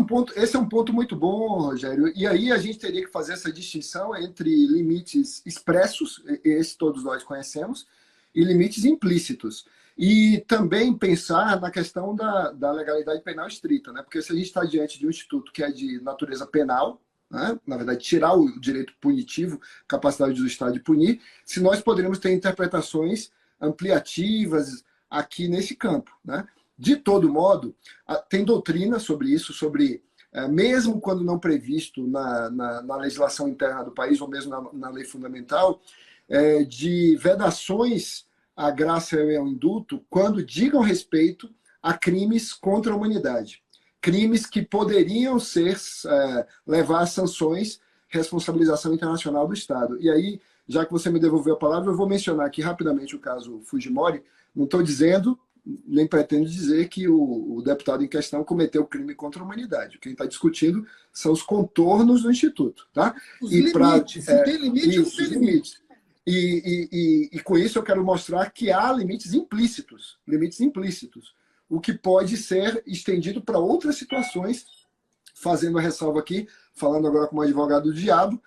um ponto muito bom, Rogério. E aí a gente teria que fazer essa distinção entre limites expressos, esse todos nós conhecemos, e limites implícitos. E também pensar na questão da legalidade penal estrita, né? Porque se a gente está diante de um instituto que é de natureza penal, né? Na verdade, tirar o direito punitivo, capacidade do Estado de punir, se nós poderíamos ter interpretações ampliativas aqui nesse campo, né? De todo modo, tem doutrina sobre isso, sobre, mesmo quando não previsto na legislação interna do país, ou mesmo na lei fundamental, de vedações à graça e ao indulto quando digam respeito a crimes contra a humanidade. Crimes que poderiam levar a sanções, responsabilização internacional do Estado. E aí, já que você me devolveu a palavra, eu vou mencionar aqui rapidamente o caso Fujimori. Não estou dizendo, nem pretendo dizer que o deputado em questão cometeu crime contra a humanidade. O que a gente está discutindo são os contornos do Instituto. Tá? Os limites. Se tem limite, não tem limite. E com isso eu quero mostrar que há limites implícitos, o que pode ser estendido para outras situações, fazendo a ressalva aqui, falando agora como advogado do diabo,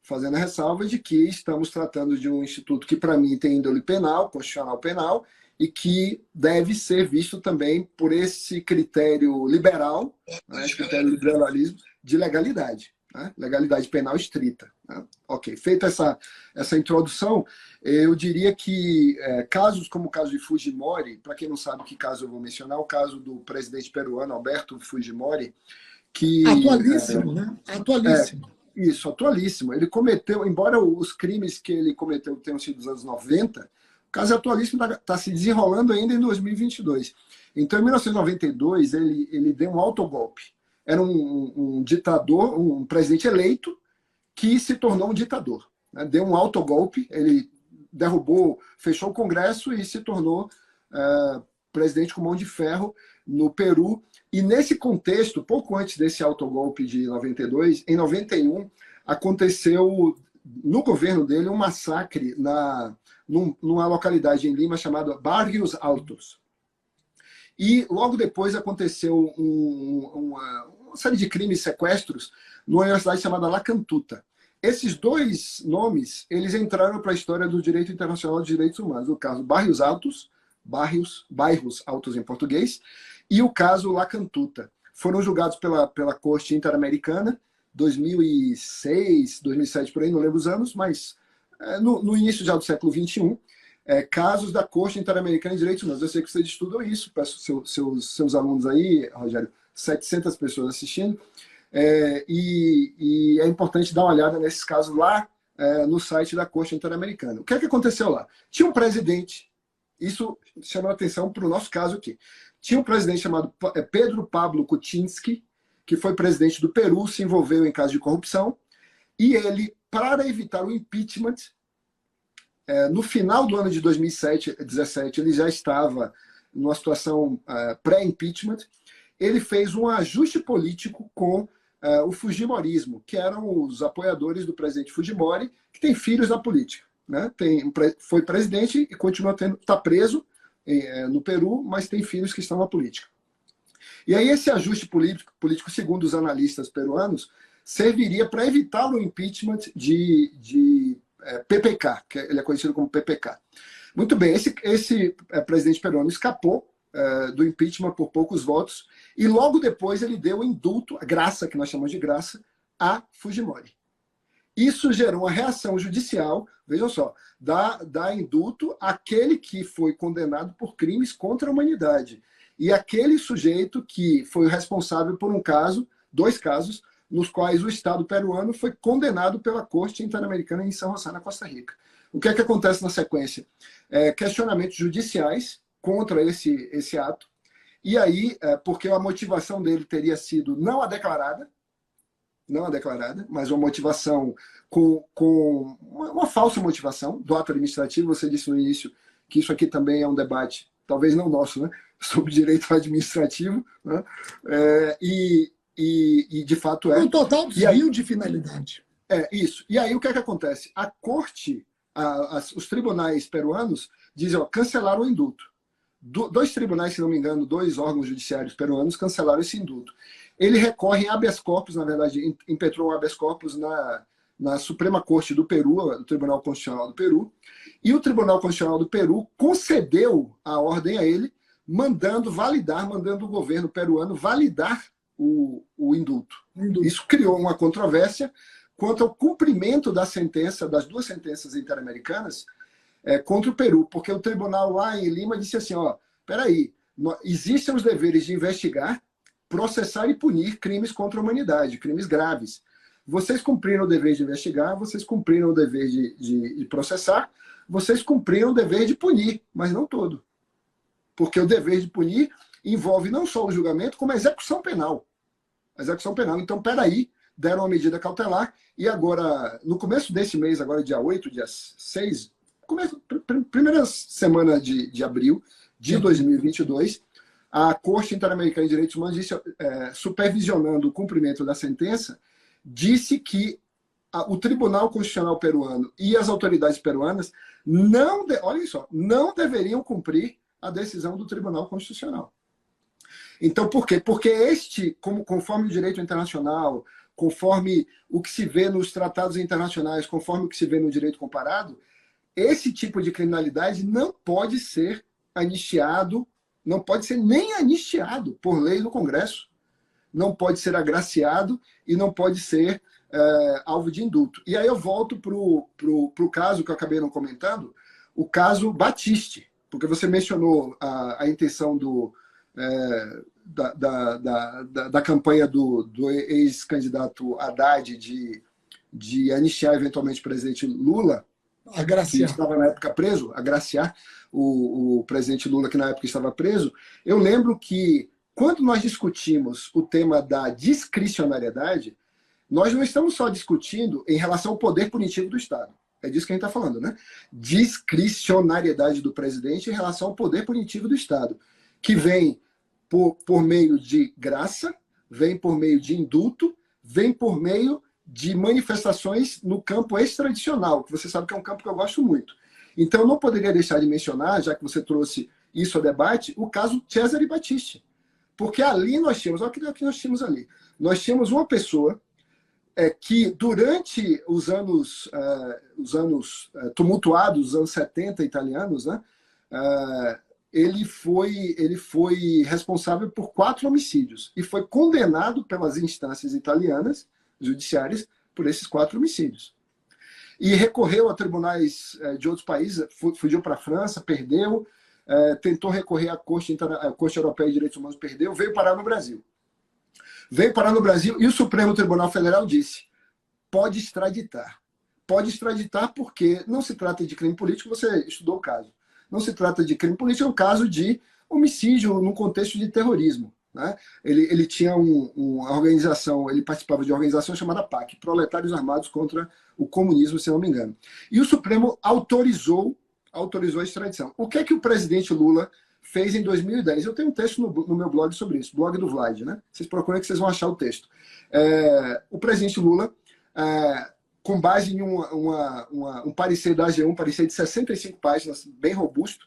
fazendo a ressalva de que estamos tratando de um instituto que, para mim, tem índole penal, constitucional penal, e que deve ser visto também por esse critério liberal, né, critério liberalismo, de legalidade. Né? Legalidade penal estrita. Né? Ok, feita essa introdução, eu diria que casos como o caso de Fujimori, para quem não sabe que caso eu vou mencionar, o caso do presidente peruano Alberto Fujimori, que... Atualíssimo, né? Atualíssimo. Isso, atualíssimo. Ele cometeu, embora os crimes que ele cometeu tenham sido dos anos 90, o caso atualíssimo está se desenrolando ainda em 2022. Então, em 1992, ele deu um autogolpe. Era um ditador, um presidente eleito, que se tornou um ditador. Né? Deu um autogolpe, ele derrubou, fechou o Congresso e se tornou presidente com mão de ferro no Peru. E nesse contexto, pouco antes desse autogolpe de 92, em 91, aconteceu no governo dele um massacre numa localidade em Lima chamada Barrios Altos. E logo depois aconteceu uma série de crimes e sequestros numa universidade chamada La Cantuta. Esses dois nomes, eles entraram para a história do direito internacional de direitos humanos. O caso Barrios Altos, bairros altos em português, e o caso La Cantuta. Foram julgados pela Corte Interamericana, 2006, 2007, por aí, não lembro os anos, mas no início já do século XXI, casos da Corte Interamericana de Direitos Humanos. Eu sei que vocês estudam isso, peço seus alunos aí, Rogério, 700 pessoas assistindo, e é importante dar uma olhada nesses casos lá no site da Corte Interamericana. O que é que aconteceu lá? Tinha um presidente, isso chamou a atenção para o nosso caso aqui, tinha um presidente chamado Pedro Pablo Kuczynski, que foi presidente do Peru, se envolveu em caso de corrupção, e ele, para evitar o impeachment, no final do ano de 2017, ele já estava numa situação pré-impeachment, ele fez um ajuste político com o Fujimorismo, que eram os apoiadores do presidente Fujimori, que tem filhos na política. Né? Foi presidente e continua está preso no Peru, mas tem filhos que estão na política. E aí esse ajuste político, segundo os analistas peruanos, serviria para evitar o impeachment de PPK, que ele é conhecido como PPK. Muito bem, esse presidente peruano escapou do impeachment por poucos votos e logo depois ele deu o indulto, a graça, que nós chamamos de graça, a Fujimori. Isso gerou uma reação judicial, vejam só, dá indulto àquele que foi condenado por crimes contra a humanidade. E aquele sujeito que foi responsável por dois casos, nos quais o Estado peruano foi condenado pela Corte Interamericana em São José, na Costa Rica. O que é que acontece na sequência? Questionamentos judiciais contra esse ato, e aí, porque a motivação dele teria sido não a declarada, mas uma motivação com uma falsa motivação do ato administrativo. Você disse no início que isso aqui também é um debate, talvez não nosso, né, sobre direito administrativo, né? E de fato Um total desvio de finalidade. Isso. E aí o que é que acontece? A corte, os tribunais peruanos dizem, cancelaram o indulto. Dois tribunais, se não me engano, dois órgãos judiciários peruanos cancelaram esse indulto. Ele recorre em habeas corpus, na verdade, impetrou um habeas corpus na Suprema Corte do Peru, do Tribunal Constitucional do Peru, e o Tribunal Constitucional do Peru concedeu a ordem a ele, mandando o governo peruano validar o indulto. Isso criou uma controvérsia quanto ao cumprimento da sentença, das duas sentenças interamericanas, contra o Peru, porque o tribunal lá em Lima disse assim, peraí, existem os deveres de investigar, processar e punir crimes contra a humanidade, crimes graves. Vocês cumpriram o dever de investigar, vocês cumpriram o dever de processar, vocês cumpriram o dever de punir, mas não todo. Porque o dever de punir envolve não só o julgamento, como a execução penal. Então, peraí, deram uma medida cautelar, e agora, no começo desse mês, agora dia 8, dia 6, primeira semana de abril de 2022, a Corte Interamericana de Direitos Humanos disse, supervisionando o cumprimento da sentença, disse que o Tribunal Constitucional peruano e as autoridades peruanas não deveriam cumprir a decisão do Tribunal Constitucional. Então, por quê? Porque conforme o direito internacional, conforme o que se vê nos tratados internacionais, conforme o que se vê no direito comparado, esse tipo de criminalidade não pode ser anistiado, não pode ser nem anistiado por lei do Congresso, não pode ser agraciado e não pode ser alvo de indulto. E aí eu volto para o caso que eu acabei não comentando, o caso Batiste, porque você mencionou a intenção da campanha do ex-candidato Haddad de anistiar eventualmente o presidente Lula, que estava na época preso, agraciar o presidente Lula, que na época estava preso. Eu lembro que, quando nós discutimos o tema da discricionariedade, nós não estamos só discutindo em relação ao poder punitivo do Estado. É disso que a gente está falando, né? Discricionariedade do presidente em relação ao poder punitivo do Estado, que vem por meio de graça, vem por meio de indulto, vem por meio de manifestações no campo extradicional, que você sabe que é um campo que eu gosto muito. Então, eu não poderia deixar de mencionar, já que você trouxe isso ao debate, o caso Cesare Battisti. Porque ali nós tínhamos, olha o que nós tínhamos ali. Nós tínhamos uma pessoa que, durante os anos tumultuados, os anos 70 italianos, né, ele foi responsável por 4 homicídios e foi condenado pelas instâncias italianas, judiciárias, por esses 4 homicídios. E recorreu a tribunais de outros países, fugiu para a França, perdeu, tentou recorrer à Corte Europeia de Direitos Humanos, perdeu, veio parar no Brasil. Veio parar no Brasil e o Supremo Tribunal Federal disse, pode extraditar. Pode extraditar porque não se trata de crime político, você estudou o caso. Não se trata de crime político, é um caso de homicídio no contexto de terrorismo. Né? Ele tinha uma organização, ele participava de uma organização chamada PAC, Proletários Armados contra o Comunismo, se não me engano. E o Supremo autorizou a extradição. O que é que o presidente Lula fez em 2010? Eu tenho um texto no meu blog sobre isso, blog do Vlad, né? Vocês procurem que vocês vão achar o texto. O presidente Lula, com base em um parecer da AGU, um parecer de 65 páginas, bem robusto,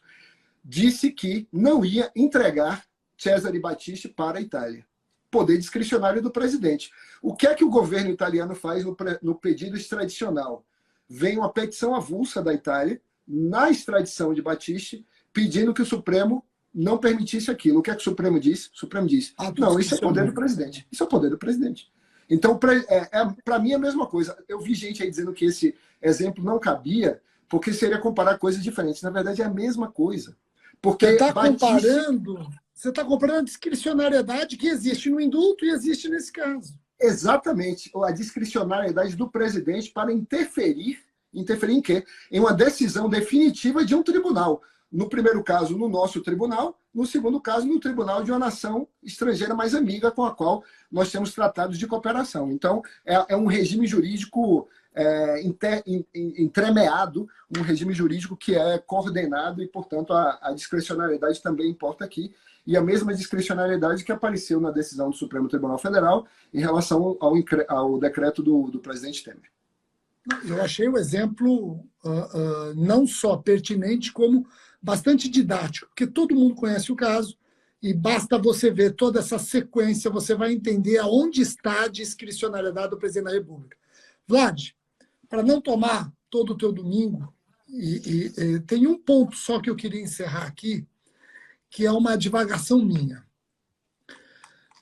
disse que não ia entregar Cesare Battisti para a Itália. Poder discricionário do presidente. O que é que o governo italiano faz no pedido extradicional? Vem uma petição avulsa da Itália, na extradição de Battisti, pedindo que o Supremo não permitisse aquilo. O que é que o Supremo diz? O Supremo diz, não, isso é poder do presidente. Isso é o poder do presidente. Então, para mim é a mesma coisa. Eu vi gente aí dizendo que esse exemplo não cabia, porque seria comparar coisas diferentes. Na verdade, é a mesma coisa. Porque você está comparando a discricionariedade que existe no indulto e existe nesse caso. Exatamente. A discricionariedade do presidente para interferir em quê? Em uma decisão definitiva de um tribunal. No primeiro caso, no nosso tribunal. No segundo caso, no tribunal de uma nação estrangeira mais amiga com a qual nós temos tratados de cooperação. Então, é um regime jurídico entremeado, um regime jurídico que é coordenado e, portanto, a discricionariedade também importa aqui. E a mesma discricionariedade que apareceu na decisão do Supremo Tribunal Federal em relação ao decreto do presidente Temer. Eu achei o exemplo não só pertinente, como bastante didático, porque todo mundo conhece o caso e basta você ver toda essa sequência, você vai entender aonde está a discricionariedade do presidente da República. Vlad, para não tomar todo o teu domingo, tem um ponto só que eu queria encerrar aqui, que é uma divagação minha.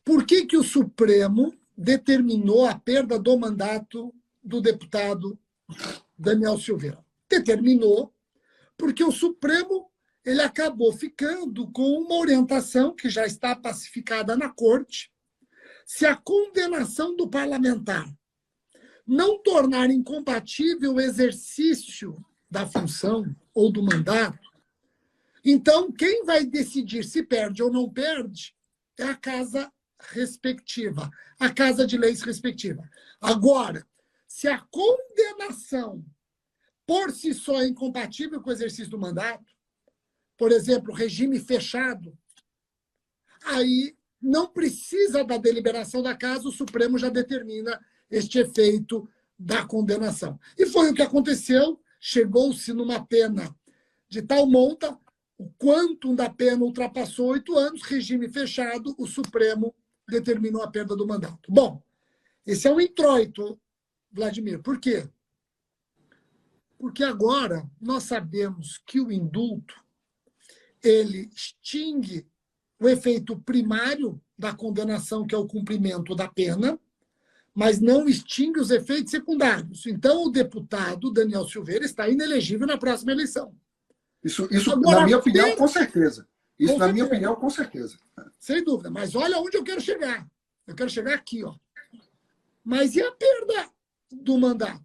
Por que o Supremo determinou a perda do mandato do deputado Daniel Silveira? Determinou porque o Supremo ele acabou ficando com uma orientação que já está pacificada na corte. Se a condenação do parlamentar não tornar incompatível o exercício da função ou do mandato, então quem vai decidir se perde ou não perde é a casa respectiva, a casa de leis respectiva. Agora, se a condenação por si só é incompatível com o exercício do mandato, por exemplo, regime fechado, aí não precisa da deliberação da casa, o Supremo já determina este efeito da condenação. E foi o que aconteceu, chegou-se numa pena de tal monta, o quantum da pena ultrapassou 8 anos, regime fechado, o Supremo determinou a perda do mandato. Bom, esse é um introito, Vladimir. Por quê? Porque agora nós sabemos que o indulto ele extingue o efeito primário da condenação, que é o cumprimento da pena, mas não extingue os efeitos secundários. Então, o deputado Daniel Silveira está inelegível na próxima eleição. Isso agora, na minha opinião, com certeza. Isso, na minha opinião, com certeza. Sem dúvida. Mas olha onde eu quero chegar. Eu quero chegar aqui, ó. Mas e a perda do mandato?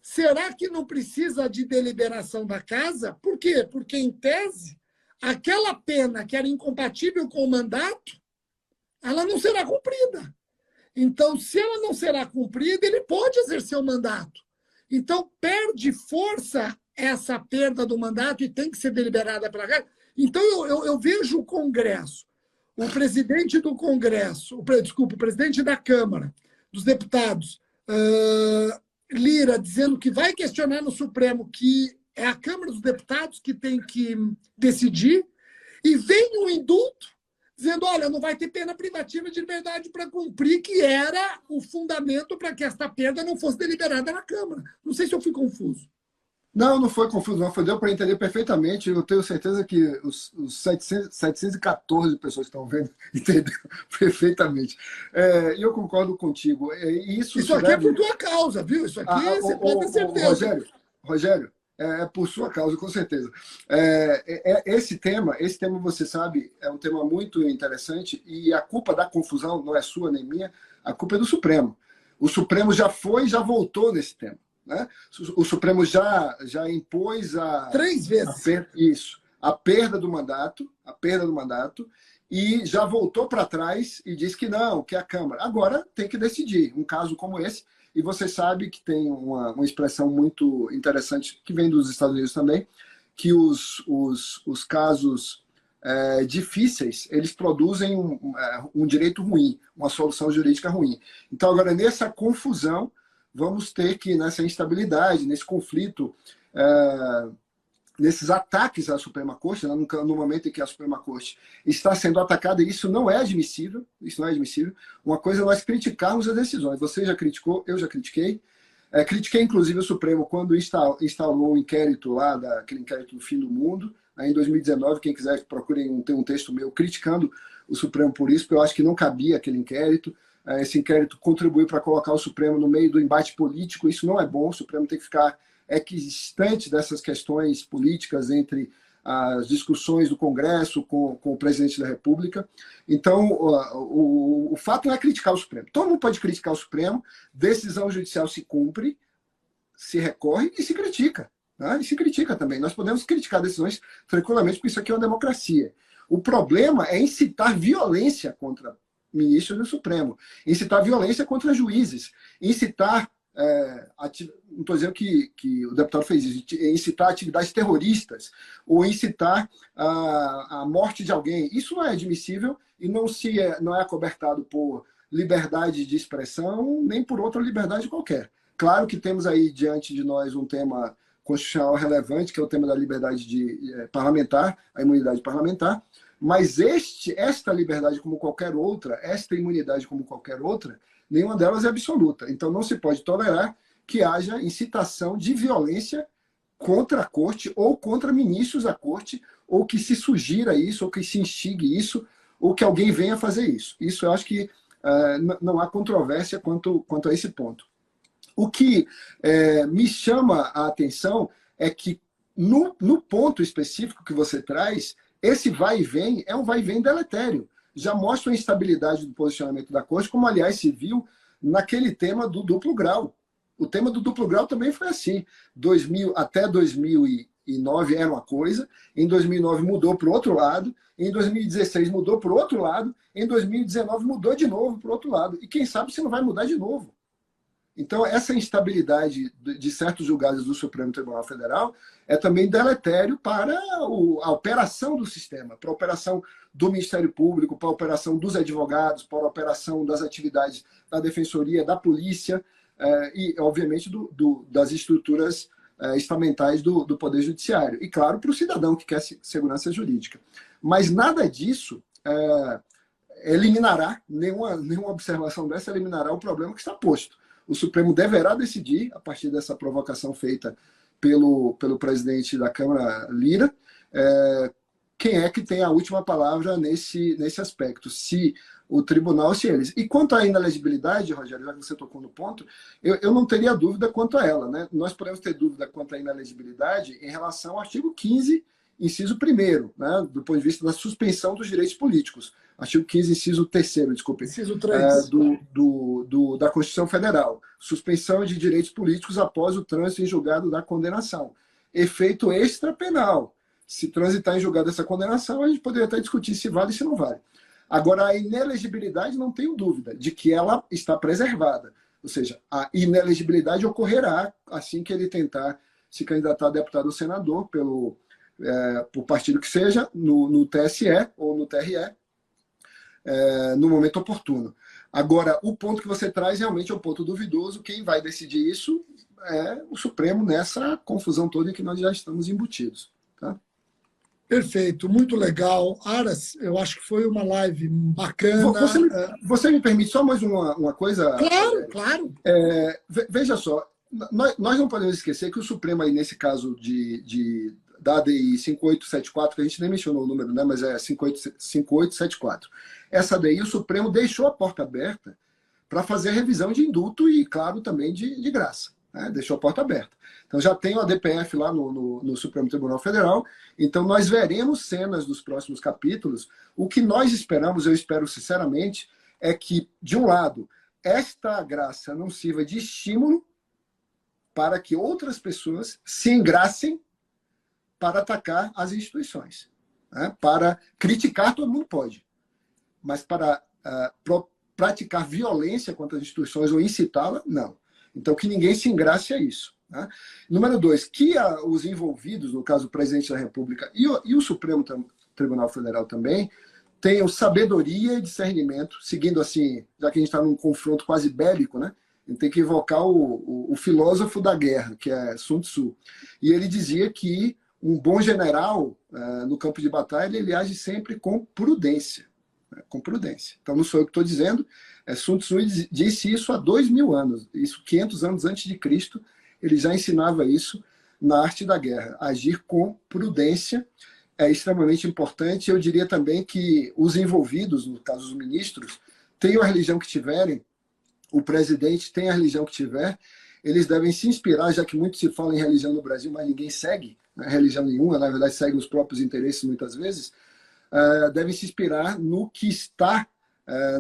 Será que não precisa de deliberação da casa? Por quê? Porque, em tese, aquela pena que era incompatível com o mandato, ela não será cumprida. Então, se ela não será cumprida, ele pode exercer o mandato. Então, perde força essa perda do mandato e tem que ser deliberada pela casa. Então, eu vejo o Congresso, o presidente do Congresso, o presidente da Câmara, dos deputados, Lira, dizendo que vai questionar no Supremo, que é a Câmara dos Deputados que tem que decidir, e vem um indulto dizendo, olha, não vai ter pena privativa de liberdade para cumprir, que era o fundamento para que esta perda não fosse deliberada na Câmara. Não sei se eu fui confuso. Não foi confuso, não. Deu para entender perfeitamente. Eu tenho certeza que os 714 pessoas que estão vendo entenderam perfeitamente. E eu concordo contigo. Isso aqui é por tua causa, viu? Isso aqui você pode ter certeza. Rogério, é por sua causa, com certeza. Esse tema, você sabe, é um tema muito interessante e a culpa da confusão não é sua nem minha, a culpa é do Supremo. O Supremo já foi e já voltou nesse tema. Né? O Supremo já impôs 3 vezes a perda do mandato, e já voltou para trás e disse que não, que é a Câmara. Agora tem que decidir um caso como esse, e você sabe que tem uma expressão muito interessante que vem dos Estados Unidos também, que os casos difíceis, eles produzem um direito ruim, uma solução jurídica ruim. Então agora nessa confusão vamos ter que, nessa instabilidade, nesse conflito nesses ataques à Suprema Corte, né, no momento em que a Suprema Corte está sendo atacada, isso não é admissível, isso não é admissível. Uma coisa é nós criticarmos as decisões. Você já criticou, eu já critiquei. Critiquei, inclusive, o Supremo quando instalou o inquérito lá, aquele inquérito do fim do mundo, aí em 2019, quem quiser procurem ter um texto meu criticando o Supremo por isso, porque eu acho que não cabia aquele inquérito. Esse inquérito contribuiu para colocar o Supremo no meio do embate político, isso não é bom, o Supremo tem que ficar equidistante dessas questões políticas entre as discussões do Congresso com o presidente da República. Então, o fato não é criticar o Supremo. Todo mundo pode criticar o Supremo, decisão judicial se cumpre, se recorre e se critica. Né? E se critica também. Nós podemos criticar decisões tranquilamente, porque isso aqui é uma democracia. O problema é incitar violência contra ministros do Supremo, incitar violência contra juízes, incitar não estou dizendo que o deputado fez isso, incitar atividades terroristas ou incitar a morte de alguém. Isso não é admissível e não é acobertado por liberdade de expressão nem por outra liberdade qualquer. Claro que temos aí diante de nós um tema constitucional relevante, que é o tema da liberdade parlamentar, a imunidade parlamentar, mas esta liberdade como qualquer outra, esta imunidade como qualquer outra, nenhuma delas é absoluta. Então, não se pode tolerar que haja incitação de violência contra a corte ou contra ministros da corte, ou que se sugira isso, ou que se instigue isso, ou que alguém venha fazer isso. Isso eu acho que não há controvérsia quanto a esse ponto. O que me chama a atenção é que, no ponto específico que você traz, esse vai e vem é um vai e vem deletério. Já mostra a instabilidade do posicionamento da corte, como, aliás, se viu naquele tema do duplo grau. O tema do duplo grau também foi assim. Até 2009 era uma coisa, em 2009 mudou para o outro lado, em 2016 mudou para o outro lado, em 2019 mudou de novo para o outro lado. E quem sabe se não vai mudar de novo. Então, essa instabilidade de certos julgados do Supremo Tribunal Federal é também deletério para a operação do sistema, para a operação do Ministério Público, para a operação dos advogados, para a operação das atividades da Defensoria, da Polícia e, obviamente, das estruturas estamentais do Poder Judiciário. E, claro, para o cidadão que quer segurança jurídica. Mas nada disso eliminará, nenhuma observação dessa eliminará o problema que está posto. O Supremo deverá decidir, a partir dessa provocação feita pelo presidente da Câmara, Lira, quem é que tem a última palavra nesse aspecto, se o tribunal ou se eles. E quanto à inelegibilidade, Rogério, já que você tocou no ponto, eu não teria dúvida quanto a ela. Né? Nós podemos ter dúvida quanto à inelegibilidade em relação ao artigo 15, inciso 1º, né? Do ponto de vista da suspensão dos direitos políticos. Artigo 15, inciso 3º, desculpe. Inciso 3. Da Constituição Federal. Suspensão de direitos políticos após o trânsito em julgado da condenação. Efeito extrapenal. Se transitar em julgado essa condenação, a gente poderia até discutir se vale e se não vale. Agora, a inelegibilidade, não tenho dúvida de que ela está preservada. Ou seja, a inelegibilidade ocorrerá assim que ele tentar se candidatar a deputado ou senador por partido que seja, no TSE ou no TRE, no momento oportuno. Agora, o ponto que você traz realmente é um ponto duvidoso. Quem vai decidir isso é o Supremo nessa confusão toda em que nós já estamos embutidos. Tá? Perfeito, muito legal. Aras, eu acho que foi uma live bacana. Você me permite só mais uma coisa? Claro, claro. Veja só, nós não podemos esquecer que o Supremo, aí nesse caso da ADI 5874, que a gente nem mencionou o número, né, mas é 5874. Essa ADI, o Supremo deixou a porta aberta para fazer a revisão de indulto e, claro, também de graça. Né? Deixou a porta aberta. Então, já tem o ADPF lá no Supremo Tribunal Federal. Então, nós veremos cenas dos próximos capítulos. O que nós esperamos, eu espero sinceramente, é que, de um lado, esta graça não sirva de estímulo para que outras pessoas se engracem para atacar as instituições. Né? Para criticar, todo mundo pode. Mas para praticar violência contra as instituições ou incitá-la, não. Então, que ninguém se engrace a isso. Né? Número 2, que os envolvidos, no caso o presidente da República e o Supremo Tribunal Federal também, tenham sabedoria e discernimento, seguindo assim, já que a gente está num confronto quase bélico, né? A gente tem que evocar o filósofo da guerra, que é Sun Tzu. E ele dizia que um bom general, no campo de batalha, ele age sempre com prudência. Né? Com prudência. Então, não sou eu que estou dizendo, Sun Tzu disse isso há 2000 anos, isso 500 anos antes de Cristo, ele já ensinava isso na arte da guerra. Agir com prudência é extremamente importante. Eu diria também que os envolvidos, no caso os ministros, tenham a religião que tiverem, o presidente tem a religião que tiver, eles devem se inspirar, já que muito se fala em religião no Brasil, mas ninguém segue, né, religião nenhuma, na verdade segue os próprios interesses muitas vezes, devem se inspirar no que está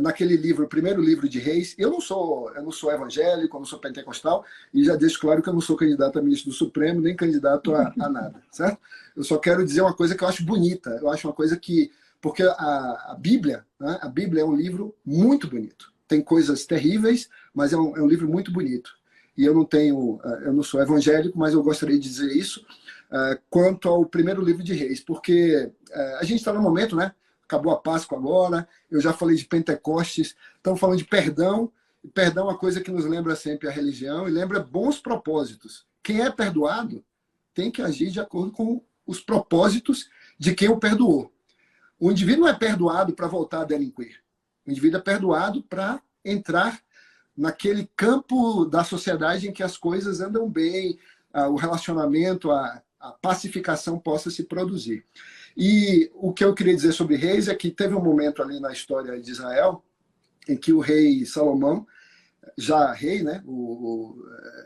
naquele livro, o primeiro livro de Reis. Eu não sou evangélico, eu não sou pentecostal, e já deixo claro que eu não sou candidato a ministro do Supremo, nem candidato a nada, certo? Eu só quero dizer uma coisa que eu acho bonita, eu acho uma coisa que... Porque a Bíblia, né, a Bíblia é um livro muito bonito. Tem coisas terríveis, mas é um livro muito bonito. E eu não sou evangélico, mas eu gostaria de dizer isso quanto ao primeiro livro de Reis, porque a gente está no momento, né? Acabou a Páscoa agora, eu já falei de Pentecostes, estamos falando de perdão, e perdão é uma coisa que nos lembra sempre a religião e lembra bons propósitos. Quem é perdoado tem que agir de acordo com os propósitos de quem o perdoou. O indivíduo não é perdoado para voltar a delinquir. O indivíduo é perdoado para entrar naquele campo da sociedade em que as coisas andam bem, o relacionamento, a pacificação possa se produzir. E o que eu queria dizer sobre Reis é que teve um momento ali na história de Israel em que o rei Salomão, já rei, né,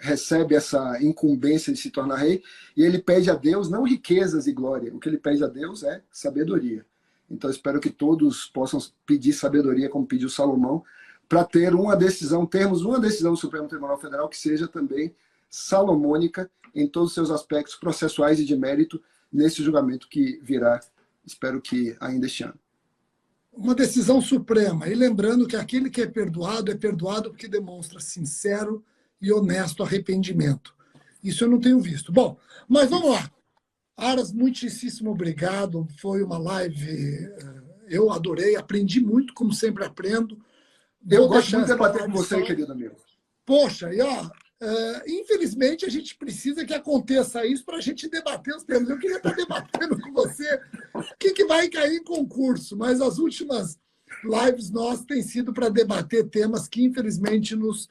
recebe essa incumbência de se tornar rei, e ele pede a Deus não riquezas e glória, o que ele pede a Deus é sabedoria. Então, espero que todos possam pedir sabedoria, como pediu Salomão, para termos uma decisão do Supremo Tribunal Federal que seja também salomônica em todos os seus aspectos processuais e de mérito nesse julgamento que virá, espero que ainda este ano. Uma decisão suprema. E lembrando que aquele que é perdoado porque demonstra sincero e honesto arrependimento. Isso eu não tenho visto. Bom, mas vamos lá. Aras, muitíssimo obrigado. Foi uma live, eu adorei, aprendi muito, como sempre aprendo. Eu gosto muito de debater com você, querido amigo. Poxa, e ó, infelizmente a gente precisa que aconteça isso para a gente debater os temas. Eu queria estar debatendo com você o que vai cair em concurso, mas as últimas lives nossas têm sido para debater temas que infelizmente nos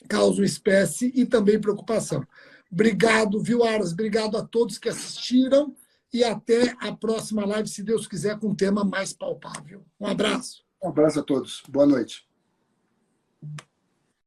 causam espécie e também preocupação. Obrigado, viu, Aras? Obrigado a todos que assistiram e até a próxima live, se Deus quiser, com um tema mais palpável. Um abraço. Um abraço a todos. Boa noite.